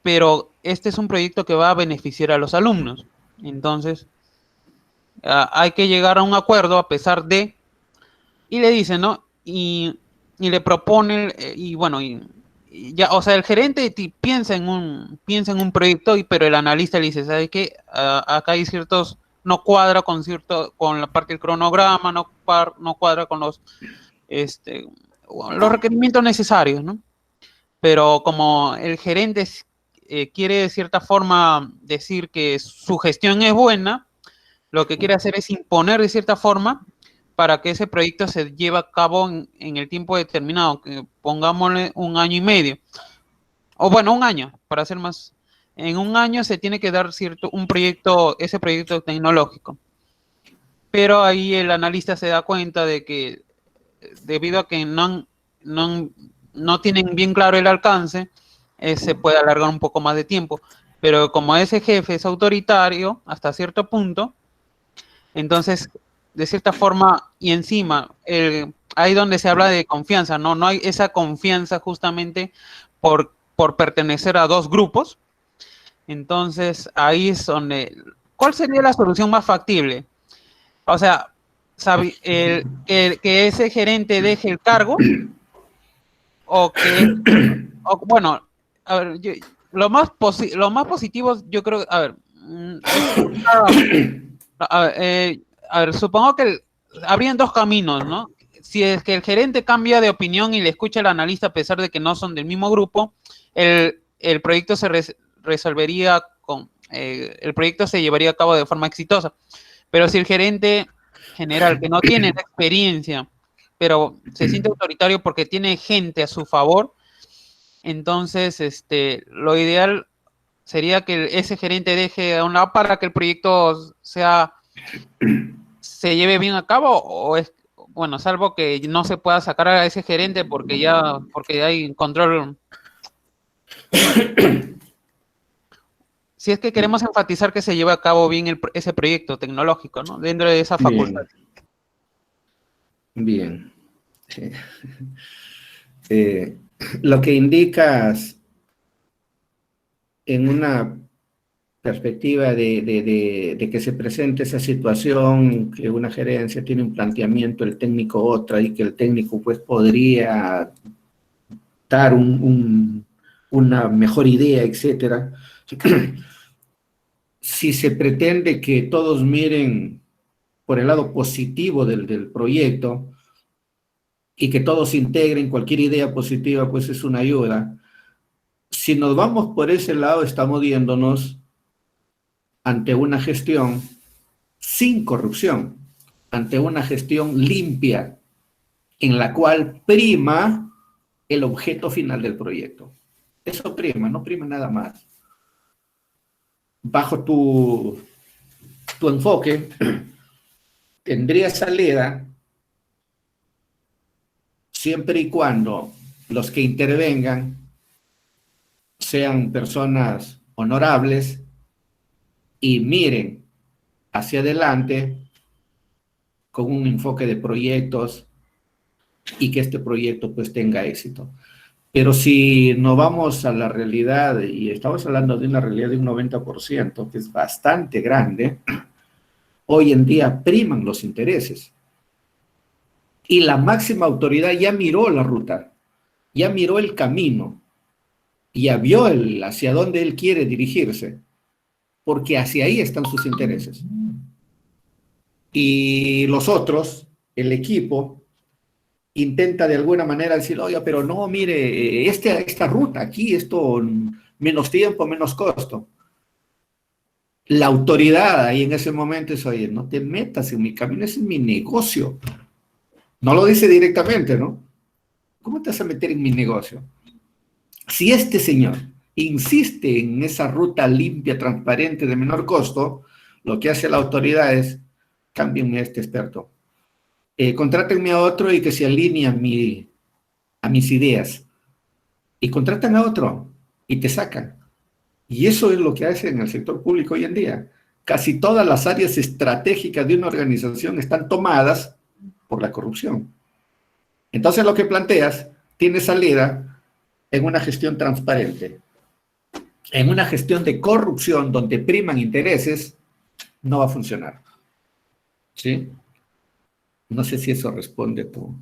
pero este es un proyecto que va a beneficiar a los alumnos. Entonces, hay que llegar a un acuerdo a pesar de, y le dice, ¿no? Y le propone, y bueno, y ya, o sea, el gerente piensa en un proyecto, pero el analista le dice, ¿sabes qué? Acá hay ciertos, no cuadra con la parte del cronograma, no cuadra con los requerimientos necesarios, ¿no? Pero como el gerente quiere de cierta forma decir que su gestión es buena, lo que quiere hacer es imponer de cierta forma para que ese proyecto se lleve a cabo en el tiempo determinado, que pongámosle 1 año y medio, o bueno, 1 año, para ser más. En 1 año se tiene que dar ese proyecto tecnológico. Pero ahí el analista se da cuenta de que debido a que no tienen bien claro el alcance, se puede alargar un poco más de tiempo. Pero como ese jefe es autoritario hasta cierto punto, entonces, de cierta forma, y encima, ahí donde se habla de confianza, ¿no? No hay esa confianza justamente por pertenecer a dos grupos. Entonces, ahí es donde, ¿cuál sería la solución más factible? O sea, que ese gerente deje el cargo, bueno, a ver, lo más positivo, yo creo, a ver, supongo que habrían dos caminos, ¿no? Si es que el gerente cambia de opinión y le escucha al analista a pesar de que no son del mismo grupo, el proyecto se resolvería el proyecto se llevaría a cabo de forma exitosa. Pero si el gerente general, que no tiene la experiencia, pero se siente autoritario porque tiene gente a su favor, entonces lo ideal sería que ese gerente deje a un lado para que el proyecto se lleve bien a cabo, bueno, salvo que no se pueda sacar a ese gerente porque hay control. Si es que queremos enfatizar que se lleve a cabo bien ese proyecto tecnológico, ¿no? Dentro de esa facultad. Bien. Lo que indicas en una perspectiva de que se presente esa situación, que una gerencia tiene un planteamiento, el técnico otra, y que el técnico pues podría dar una mejor idea, etcétera. Si se pretende que todos miren por el lado positivo del proyecto y que todos integren cualquier idea positiva, pues es una ayuda. Si nos vamos por ese lado, estamos viéndonos ante una gestión sin corrupción, ante una gestión limpia, en la cual prima el objeto final del proyecto. Eso prima, no prima nada más. Bajo tu enfoque, tendría salida siempre y cuando los que intervengan sean personas honorables y miren hacia adelante con un enfoque de proyectos y que este proyecto pues tenga éxito. Pero si no vamos a la realidad, y estamos hablando de una realidad de un 90%, que es bastante grande, hoy en día priman los intereses. Y la máxima autoridad ya miró la ruta, ya miró el camino, ya vio hacia dónde él quiere dirigirse, porque hacia ahí están sus intereses. Y los otros, el equipo, intenta de alguna manera decir, oye, pero no, mire, esta ruta aquí, esto, menos tiempo, menos costo. La autoridad ahí en ese momento es, oye, no te metas en mi camino, es en mi negocio. No lo dice directamente, ¿no? ¿Cómo te vas a meter en mi negocio? Si este señor insiste en esa ruta limpia, transparente, de menor costo, lo que hace la autoridad es, cámbienme a este experto. Contrátenme a otro y que se alinee a mis ideas. Y contratan a otro y te sacan. Y eso es lo que hacen en el sector público hoy en día. Casi todas las áreas estratégicas de una organización están tomadas por la corrupción. Entonces lo que planteas tiene salida en una gestión transparente. En una gestión de corrupción donde priman intereses, no va a funcionar. ¿Sí? No sé si eso responde a tu...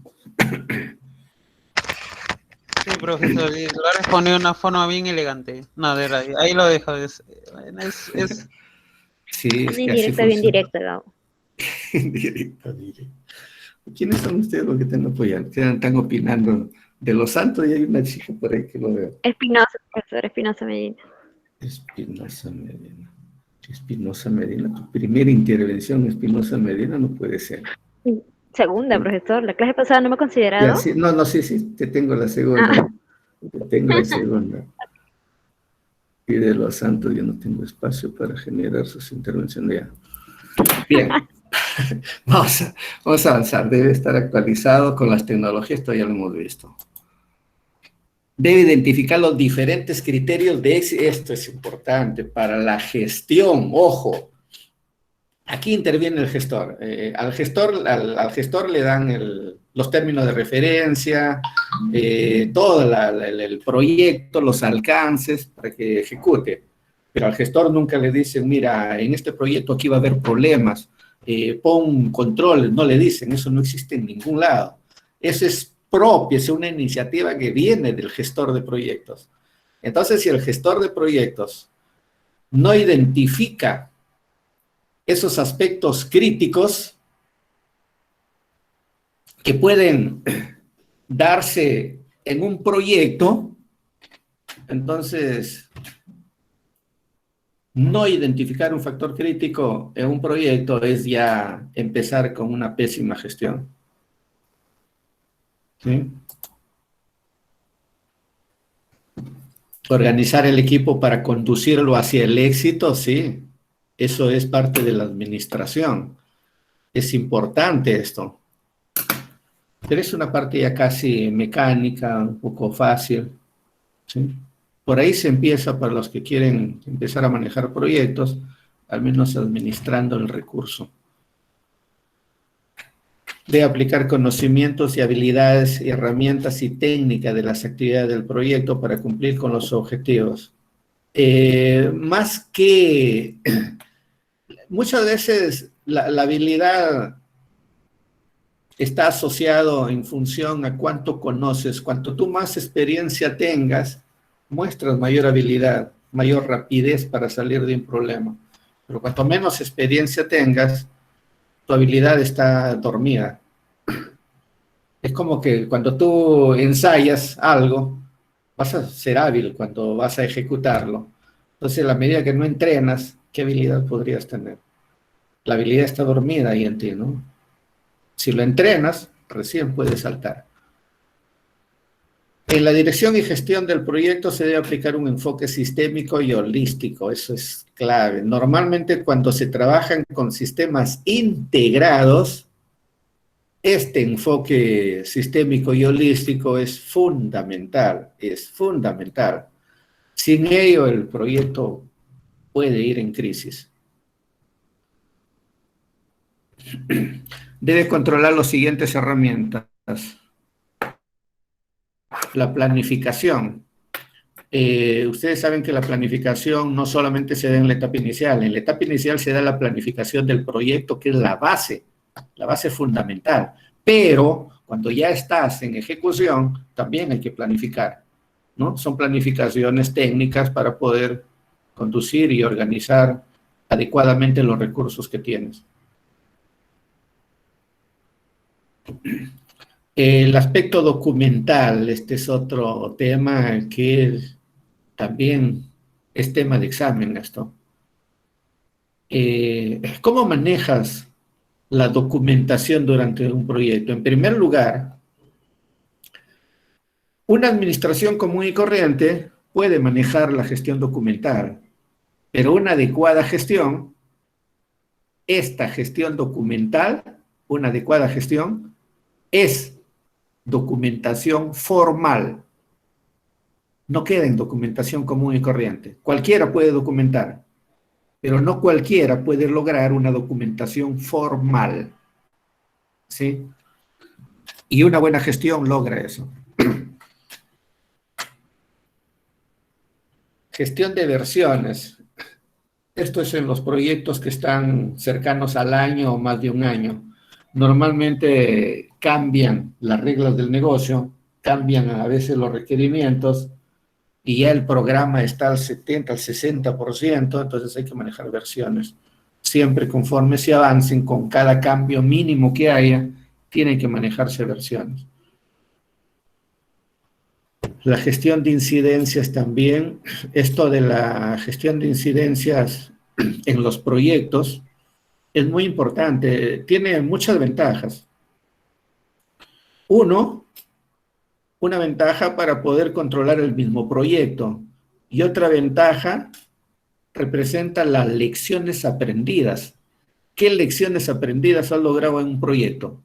Sí, profesor, y lo ha respondido de una forma bien elegante. No, de verdad, ahí lo dejo. Sí, es Bien que así directo, bien funciona. directo, Gabo. Directo, directo. ¿Quiénes son ustedes los que están apoyando? Que están opinando de los santos y hay una chica por ahí que lo veo. Espinosa, profesor Espinosa Medina. Espinosa Medina. Espinosa Medina, tu primera intervención, Espinosa Medina, no puede ser. Segunda, profesor. La clase pasada no me ha considerado. Ya, sí, no, no, sí, sí, te tengo la segunda. Ah. Te tengo la segunda. Y de los santos yo no tengo espacio para generar sus intervenciones ya. Bien, vamos a avanzar. Debe estar actualizado con las tecnologías, esto ya lo hemos visto. Debe identificar los diferentes criterios de éxito. Esto es importante para la gestión, ojo. Aquí interviene el gestor. Al gestor le dan los términos de referencia, todo el proyecto, los alcances para que ejecute. Pero al gestor nunca le dicen, mira, en este proyecto aquí va a haber problemas, pon control, no le dicen, eso no existe en ningún lado. Eso es propio, es una iniciativa que viene del gestor de proyectos. Entonces, si el gestor de proyectos no identifica esos aspectos críticos que pueden darse en un proyecto, entonces no identificar un factor crítico en un proyecto es ya empezar con una pésima gestión. ¿Sí? Organizar el equipo para conducirlo hacia el éxito, sí, eso es parte de la administración. Es importante esto. Pero es una parte ya casi mecánica, un poco fácil, ¿sí? Por ahí se empieza para los que quieren empezar a manejar proyectos, al menos administrando el recurso. De aplicar conocimientos y habilidades, y herramientas y técnicas de las actividades del proyecto para cumplir con los objetivos. Más que, muchas veces la habilidad está asociado en función a cuánto conoces. Cuanto tú más experiencia tengas, muestras mayor habilidad, mayor rapidez para salir de un problema. Pero cuanto menos experiencia tengas, tu habilidad está dormida. Es como que cuando tú ensayas algo, vas a ser hábil cuando vas a ejecutarlo. Entonces, a la medida que no entrenas, ¿qué habilidad podrías tener? La habilidad está dormida ahí en ti, ¿no? Si lo entrenas, recién puedes saltar. En la dirección y gestión del proyecto se debe aplicar un enfoque sistémico y holístico, eso es clave. Normalmente cuando se trabajan con sistemas integrados, este enfoque sistémico y holístico es fundamental, es fundamental. Sin ello el proyecto puede ir en crisis. Debe controlar las siguientes herramientas. La planificación. Ustedes saben que la planificación no solamente se da en la etapa inicial se da la planificación del proyecto, que es la base fundamental, pero cuando ya estás en ejecución, también hay que planificar, ¿no? Son planificaciones técnicas para poder conducir y organizar adecuadamente los recursos que tienes. El aspecto documental, este es otro tema que también es tema de examen esto. ¿Cómo manejas la documentación durante un proyecto? En primer lugar, una administración común y corriente puede manejar la gestión documental, pero una adecuada gestión, esta gestión documental, una adecuada gestión, es documentación formal. No queda en documentación común y corriente. Cualquiera puede documentar, pero no cualquiera puede lograr una documentación formal, ¿sí? Y una buena gestión logra eso. Gestión de versiones. Esto es en los proyectos que están cercanos al año o más de un año. Normalmente cambian las reglas del negocio, cambian a veces los requerimientos y ya el programa está al 70, al 60%, entonces hay que manejar versiones. Siempre conforme se avancen con cada cambio mínimo que haya, tienen que manejarse versiones. La gestión de incidencias también, esto de la gestión de incidencias en los proyectos es muy importante, tiene muchas ventajas. Una ventaja para poder controlar el mismo proyecto y otra ventaja representa las lecciones aprendidas. ¿Qué lecciones aprendidas has logrado en un proyecto?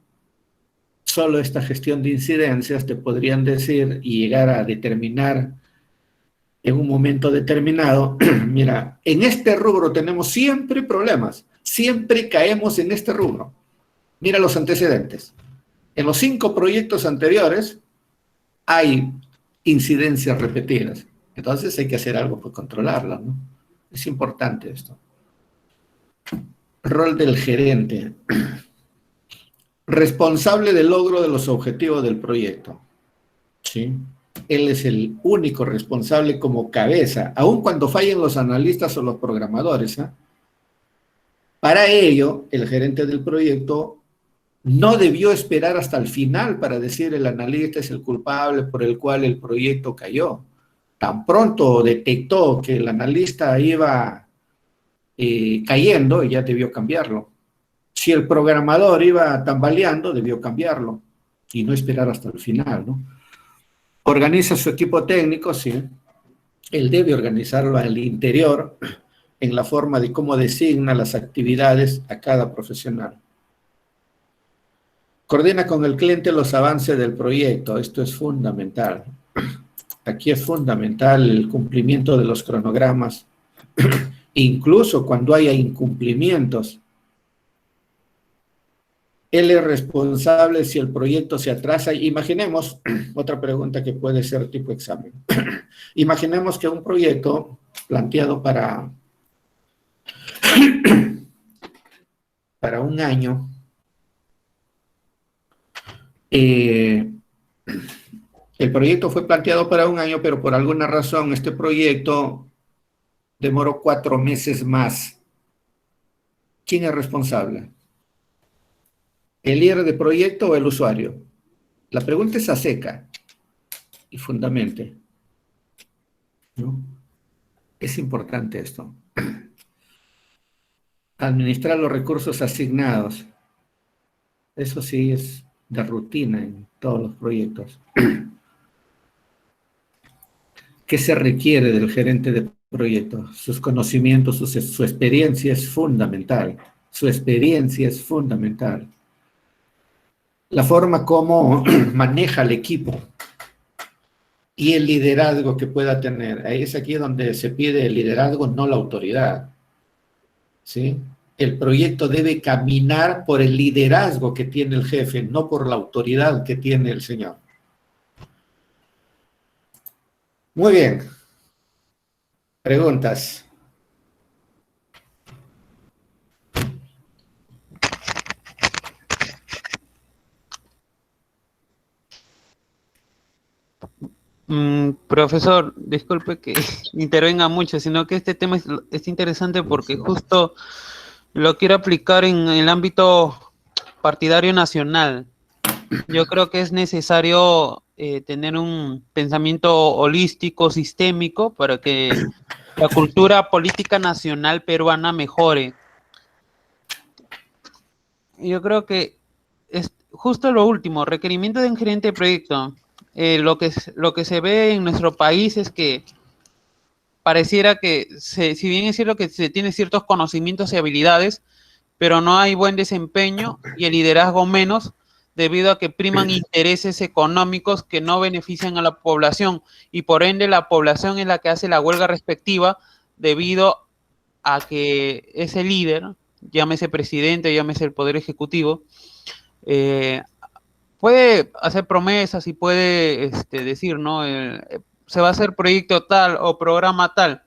Solo esta gestión de incidencias te podrían decir y llegar a determinar en un momento determinado, mira, en este rubro tenemos siempre problemas, siempre caemos en este rubro. Mira los antecedentes. En los 5 proyectos anteriores hay incidencias repetidas. Entonces hay que hacer algo para controlarlas, ¿no? Es importante esto. Rol del gerente. Responsable del logro de los objetivos del proyecto. ¿Sí? Él es el único responsable como cabeza, aun cuando fallen los analistas o los programadores. ¿Eh? Para ello, el gerente del proyecto no debió esperar hasta el final para decir el analista es el culpable por el cual el proyecto cayó. Tan pronto detectó que el analista iba cayendo, ya debió cambiarlo. Si el programador iba tambaleando, debió cambiarlo y no esperar hasta el final, ¿no? Organiza su equipo técnico, sí. Él debe organizarlo al interior en la forma de cómo designa las actividades a cada profesional. Coordina con el cliente los avances del proyecto. Esto es fundamental. Aquí es fundamental el cumplimiento de los cronogramas. Incluso cuando haya incumplimientos, él es responsable si el proyecto se atrasa. Imaginemos, otra pregunta que puede ser tipo examen. Imaginemos que un proyecto planteado para un año, el proyecto fue planteado para un año, pero por alguna razón este proyecto demoró 4 meses más. ¿Quién es responsable? ¿El líder de proyecto o el usuario? La pregunta es a seca y fundamente, ¿no? Es importante esto. Administrar los recursos asignados. Eso sí es de rutina en todos los proyectos. ¿Qué se requiere del gerente de proyecto? Sus conocimientos, su experiencia es fundamental. Su experiencia es fundamental. La forma como maneja el equipo y el liderazgo que pueda tener. Ahí es aquí donde se pide el liderazgo, no la autoridad. ¿Sí? El proyecto debe caminar por el liderazgo que tiene el jefe, no por la autoridad que tiene el señor. Muy bien. Preguntas. Profesor, disculpe que intervenga mucho, sino que este tema es interesante porque justo lo quiero aplicar en el ámbito partidario nacional. Yo creo que es necesario tener un pensamiento holístico, sistémico, para que la cultura política nacional peruana mejore. Yo creo que es justo lo último, requerimiento de un gerente de proyecto. Lo que se ve en nuestro país es que pareciera que, si bien es cierto que se tiene ciertos conocimientos y habilidades, pero no hay buen desempeño y el liderazgo menos, debido a que priman intereses económicos que no benefician a la población, y por ende la población es la que hace la huelga respectiva debido a que ese líder, llámese presidente, llámese el Poder Ejecutivo, puede hacer promesas y puede decir, ¿no? Se va a hacer proyecto tal o programa tal,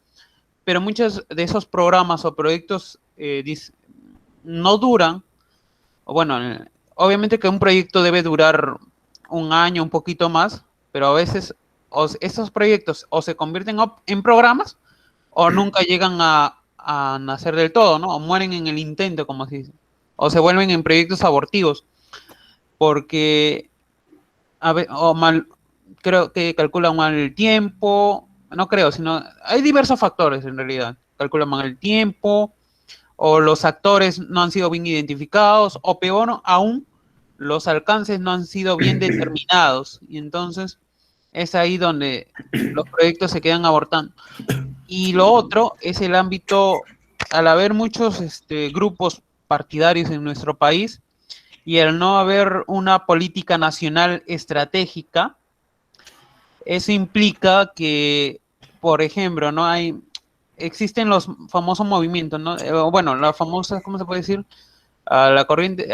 pero muchos de esos programas o proyectos no duran, o bueno, obviamente que un proyecto debe durar un año, un poquito más, pero a veces esos proyectos o se convierten en programas o nunca llegan a nacer del todo, ¿no? O mueren en el intento, como se dice, o se vuelven en proyectos abortivos, porque creo que calculan mal el tiempo, no creo, sino hay diversos factores en realidad. Calculan mal el tiempo, o los actores no han sido bien identificados, o peor aún, los alcances no han sido bien determinados. Y entonces es ahí donde los proyectos se quedan abortando. Y lo otro es el ámbito, al haber muchos grupos partidarios en nuestro país y al no haber una política nacional estratégica, eso implica que, por ejemplo, existen los famosos movimientos, ¿no? Bueno, la famosa, ¿cómo se puede decir? La corriente,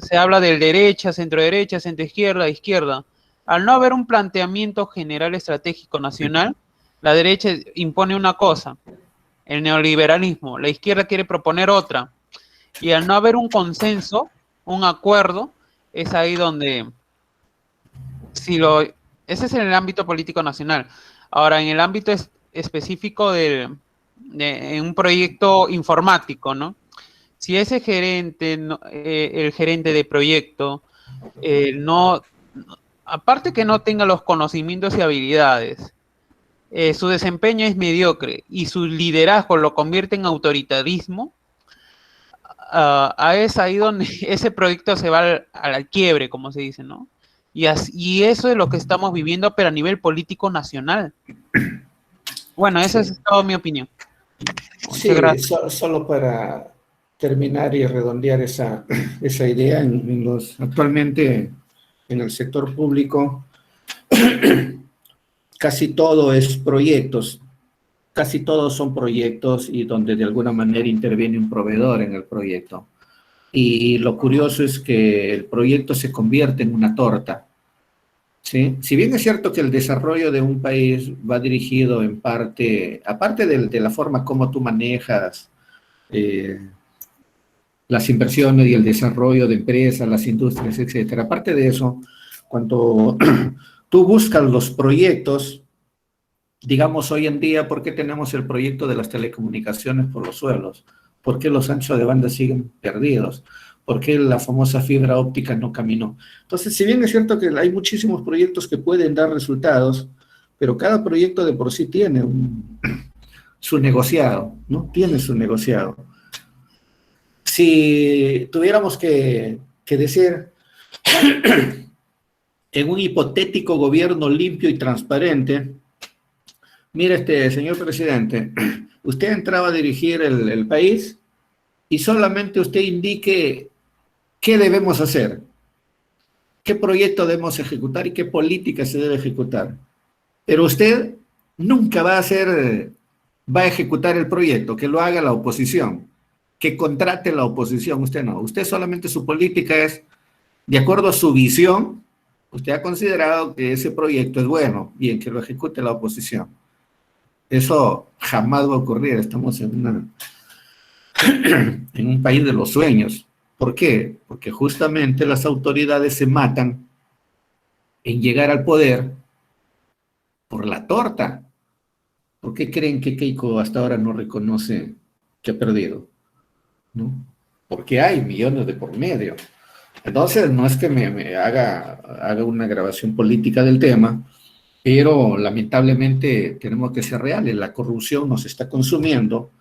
se habla del derecha, centro izquierda, izquierda. Al no haber un planteamiento general estratégico nacional, la derecha impone una cosa, el neoliberalismo, la izquierda quiere proponer otra, y al no haber un consenso, un acuerdo, es ahí donde, ese es en el ámbito político nacional. Ahora, en el ámbito específico de un proyecto informático, ¿no? Si ese gerente, el gerente de proyecto, aparte que no tenga los conocimientos y habilidades, su desempeño es mediocre y su liderazgo lo convierte en autoritarismo, es ahí donde ese proyecto se va al quiebre, como se dice, ¿no? Y eso es lo que estamos viviendo, pero a nivel político nacional. Bueno, esa es toda mi opinión. Sí, solo para terminar y redondear esa idea, actualmente en el sector público casi todo es proyectos, casi todos son proyectos y donde de alguna manera interviene un proveedor en el proyecto. Y lo curioso es que el proyecto se convierte en una torta, ¿sí? Si bien es cierto que el desarrollo de un país va dirigido en parte, aparte de la forma como tú manejas las inversiones y el desarrollo de empresas, las industrias, etcétera. Aparte de eso, cuando tú buscas los proyectos, digamos hoy en día, ¿por qué tenemos el proyecto de las telecomunicaciones por los suelos? ¿Por qué los anchos de banda siguen perdidos? ¿Por qué la famosa fibra óptica no caminó? Entonces, si bien es cierto que hay muchísimos proyectos que pueden dar resultados, pero cada proyecto de por sí tiene su negociado, ¿no? Tiene su negociado. Si tuviéramos que decir, en un hipotético gobierno limpio y transparente, mire, señor presidente, usted entraba a dirigir el país y solamente usted indique qué debemos hacer, qué proyecto debemos ejecutar y qué política se debe ejecutar. Pero usted nunca va a ejecutar el proyecto, que lo haga la oposición, que contrate la oposición, usted no. Usted solamente su política es, de acuerdo a su visión, usted ha considerado que ese proyecto es bueno, bien, que lo ejecute la oposición. Eso jamás va a ocurrir, estamos en un país de los sueños. ¿Por qué? Porque justamente las autoridades se matan en llegar al poder por la torta. ¿Por qué creen que Keiko hasta ahora no reconoce que ha perdido? ¿No? Porque hay millones de por medio. Entonces, no es que me haga una grabación política del tema, pero lamentablemente tenemos que ser reales. La corrupción nos está consumiendo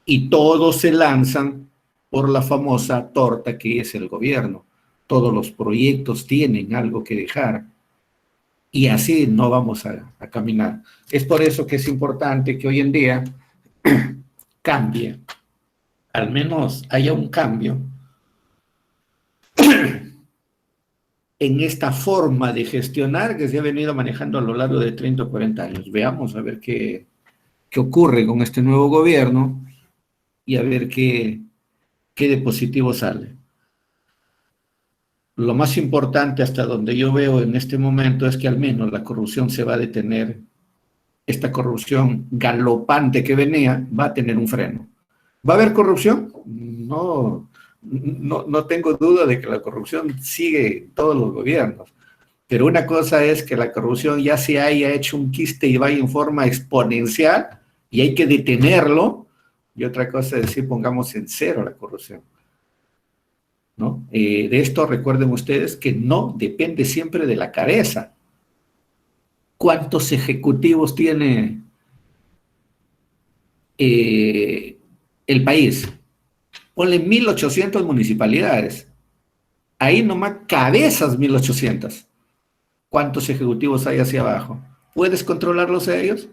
y todos se lanzan por la famosa torta que es el gobierno. Todos los proyectos tienen algo que dejar y así no vamos a caminar. Es por eso que es importante que hoy en día cambie, al menos haya un cambio en esta forma de gestionar que se ha venido manejando a lo largo de 30 o 40 años. Veamos a ver qué ocurre con este nuevo gobierno y a ver qué de positivo sale. Lo más importante hasta donde yo veo en este momento es que al menos la corrupción se va a detener esta corrupción galopante que venía va a tener un freno. ¿Va a haber corrupción? No tengo duda de que la corrupción sigue en todos los gobiernos. Pero una cosa es que la corrupción ya se haya hecho un quiste y vaya en forma exponencial y hay que detenerlo. Y otra cosa es decir, pongamos en cero la corrupción, ¿no? De esto recuerden ustedes que no depende siempre de la cabeza. ¿Cuántos ejecutivos tiene el país? Ponle 1.800 municipalidades. Ahí nomás cabezas 1.800. ¿Cuántos ejecutivos hay hacia abajo? ¿Puedes controlarlos a ellos?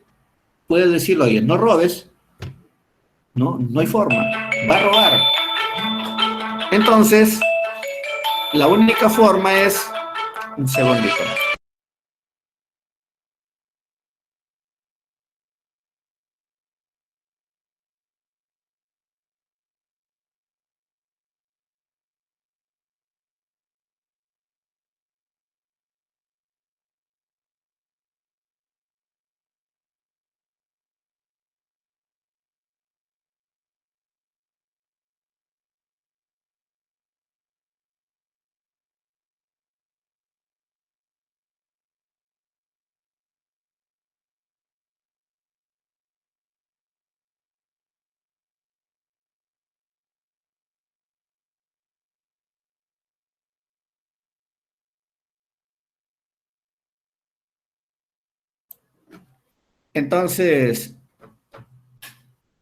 Puedes decirle, oye, no robes. No hay forma. Va a robar. Entonces, la única forma es... Un segundito. Entonces,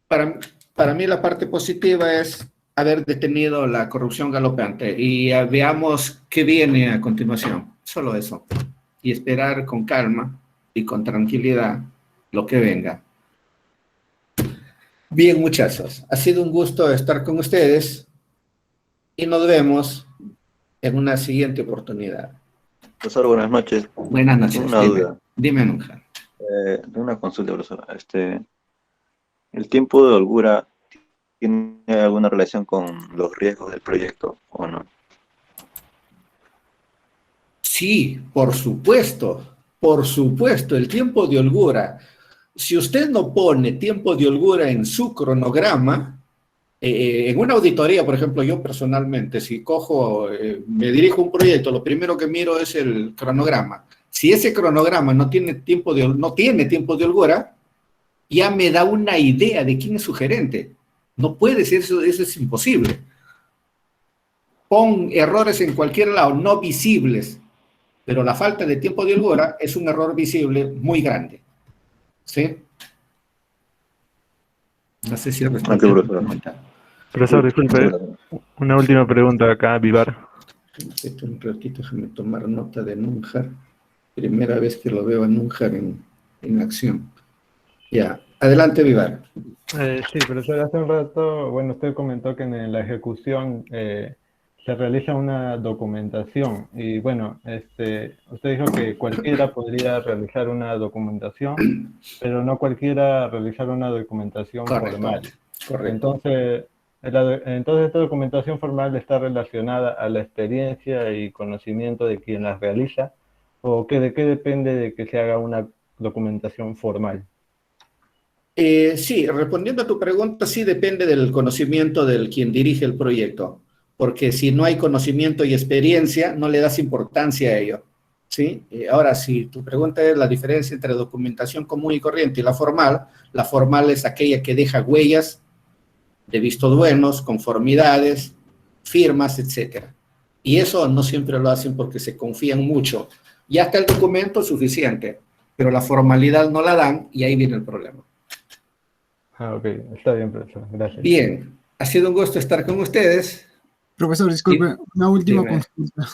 para mí la parte positiva es haber detenido la corrupción galopante y veamos qué viene a continuación. Solo eso. Y esperar con calma y con tranquilidad lo que venga. Bien, muchachos, ha sido un gusto estar con ustedes y nos vemos en una siguiente oportunidad. Profesor, buenas noches. Buenas noches. Tengo una duda. Dime, Nunja. Una consulta, profesor. ¿El tiempo de holgura tiene alguna relación con los riesgos del proyecto o no? Sí, por supuesto, el tiempo de holgura. Si usted no pone tiempo de holgura en su cronograma, en una auditoría, por ejemplo, yo personalmente, si me dirijo a un proyecto, lo primero que miro es el cronograma. Si ese cronograma no tiene tiempo de holgura, ya me da una idea de quién es su gerente. No puede ser eso es imposible. Pon errores en cualquier lado, no visibles, pero la falta de tiempo de holgura es un error visible muy grande. ¿Sí? No sé si respondí a tu comentario. Profesor, disculpe, una última pregunta acá, Vivar. Un ratito, déjame tomar nota de Nújar. Primera vez que lo veo a Nújar en acción. Ya, adelante, Vivar. Sí, profesor, hace un rato, bueno, usted comentó que en la ejecución se realiza una documentación y bueno, usted dijo que cualquiera podría realizar una documentación, pero no cualquiera realizar una documentación formal. Correcto. Entonces esta documentación formal está relacionada a la experiencia y conocimiento de quien la realiza, o de qué depende de que se haga una documentación formal. Sí, respondiendo a tu pregunta, sí depende del conocimiento del quien dirige el proyecto, porque si no hay conocimiento y experiencia, no le das importancia a ello, ¿sí? Ahora, si tu pregunta es la diferencia entre documentación común y corriente y la formal es aquella que deja huellas de vistos buenos, conformidades, firmas, etcétera. Y eso no siempre lo hacen porque se confían mucho. Ya está el documento suficiente, pero la formalidad no la dan y ahí viene el problema. Ok, está bien, profesor, gracias. Bien, ha sido un gusto estar con ustedes. Profesor, disculpe, una última consulta.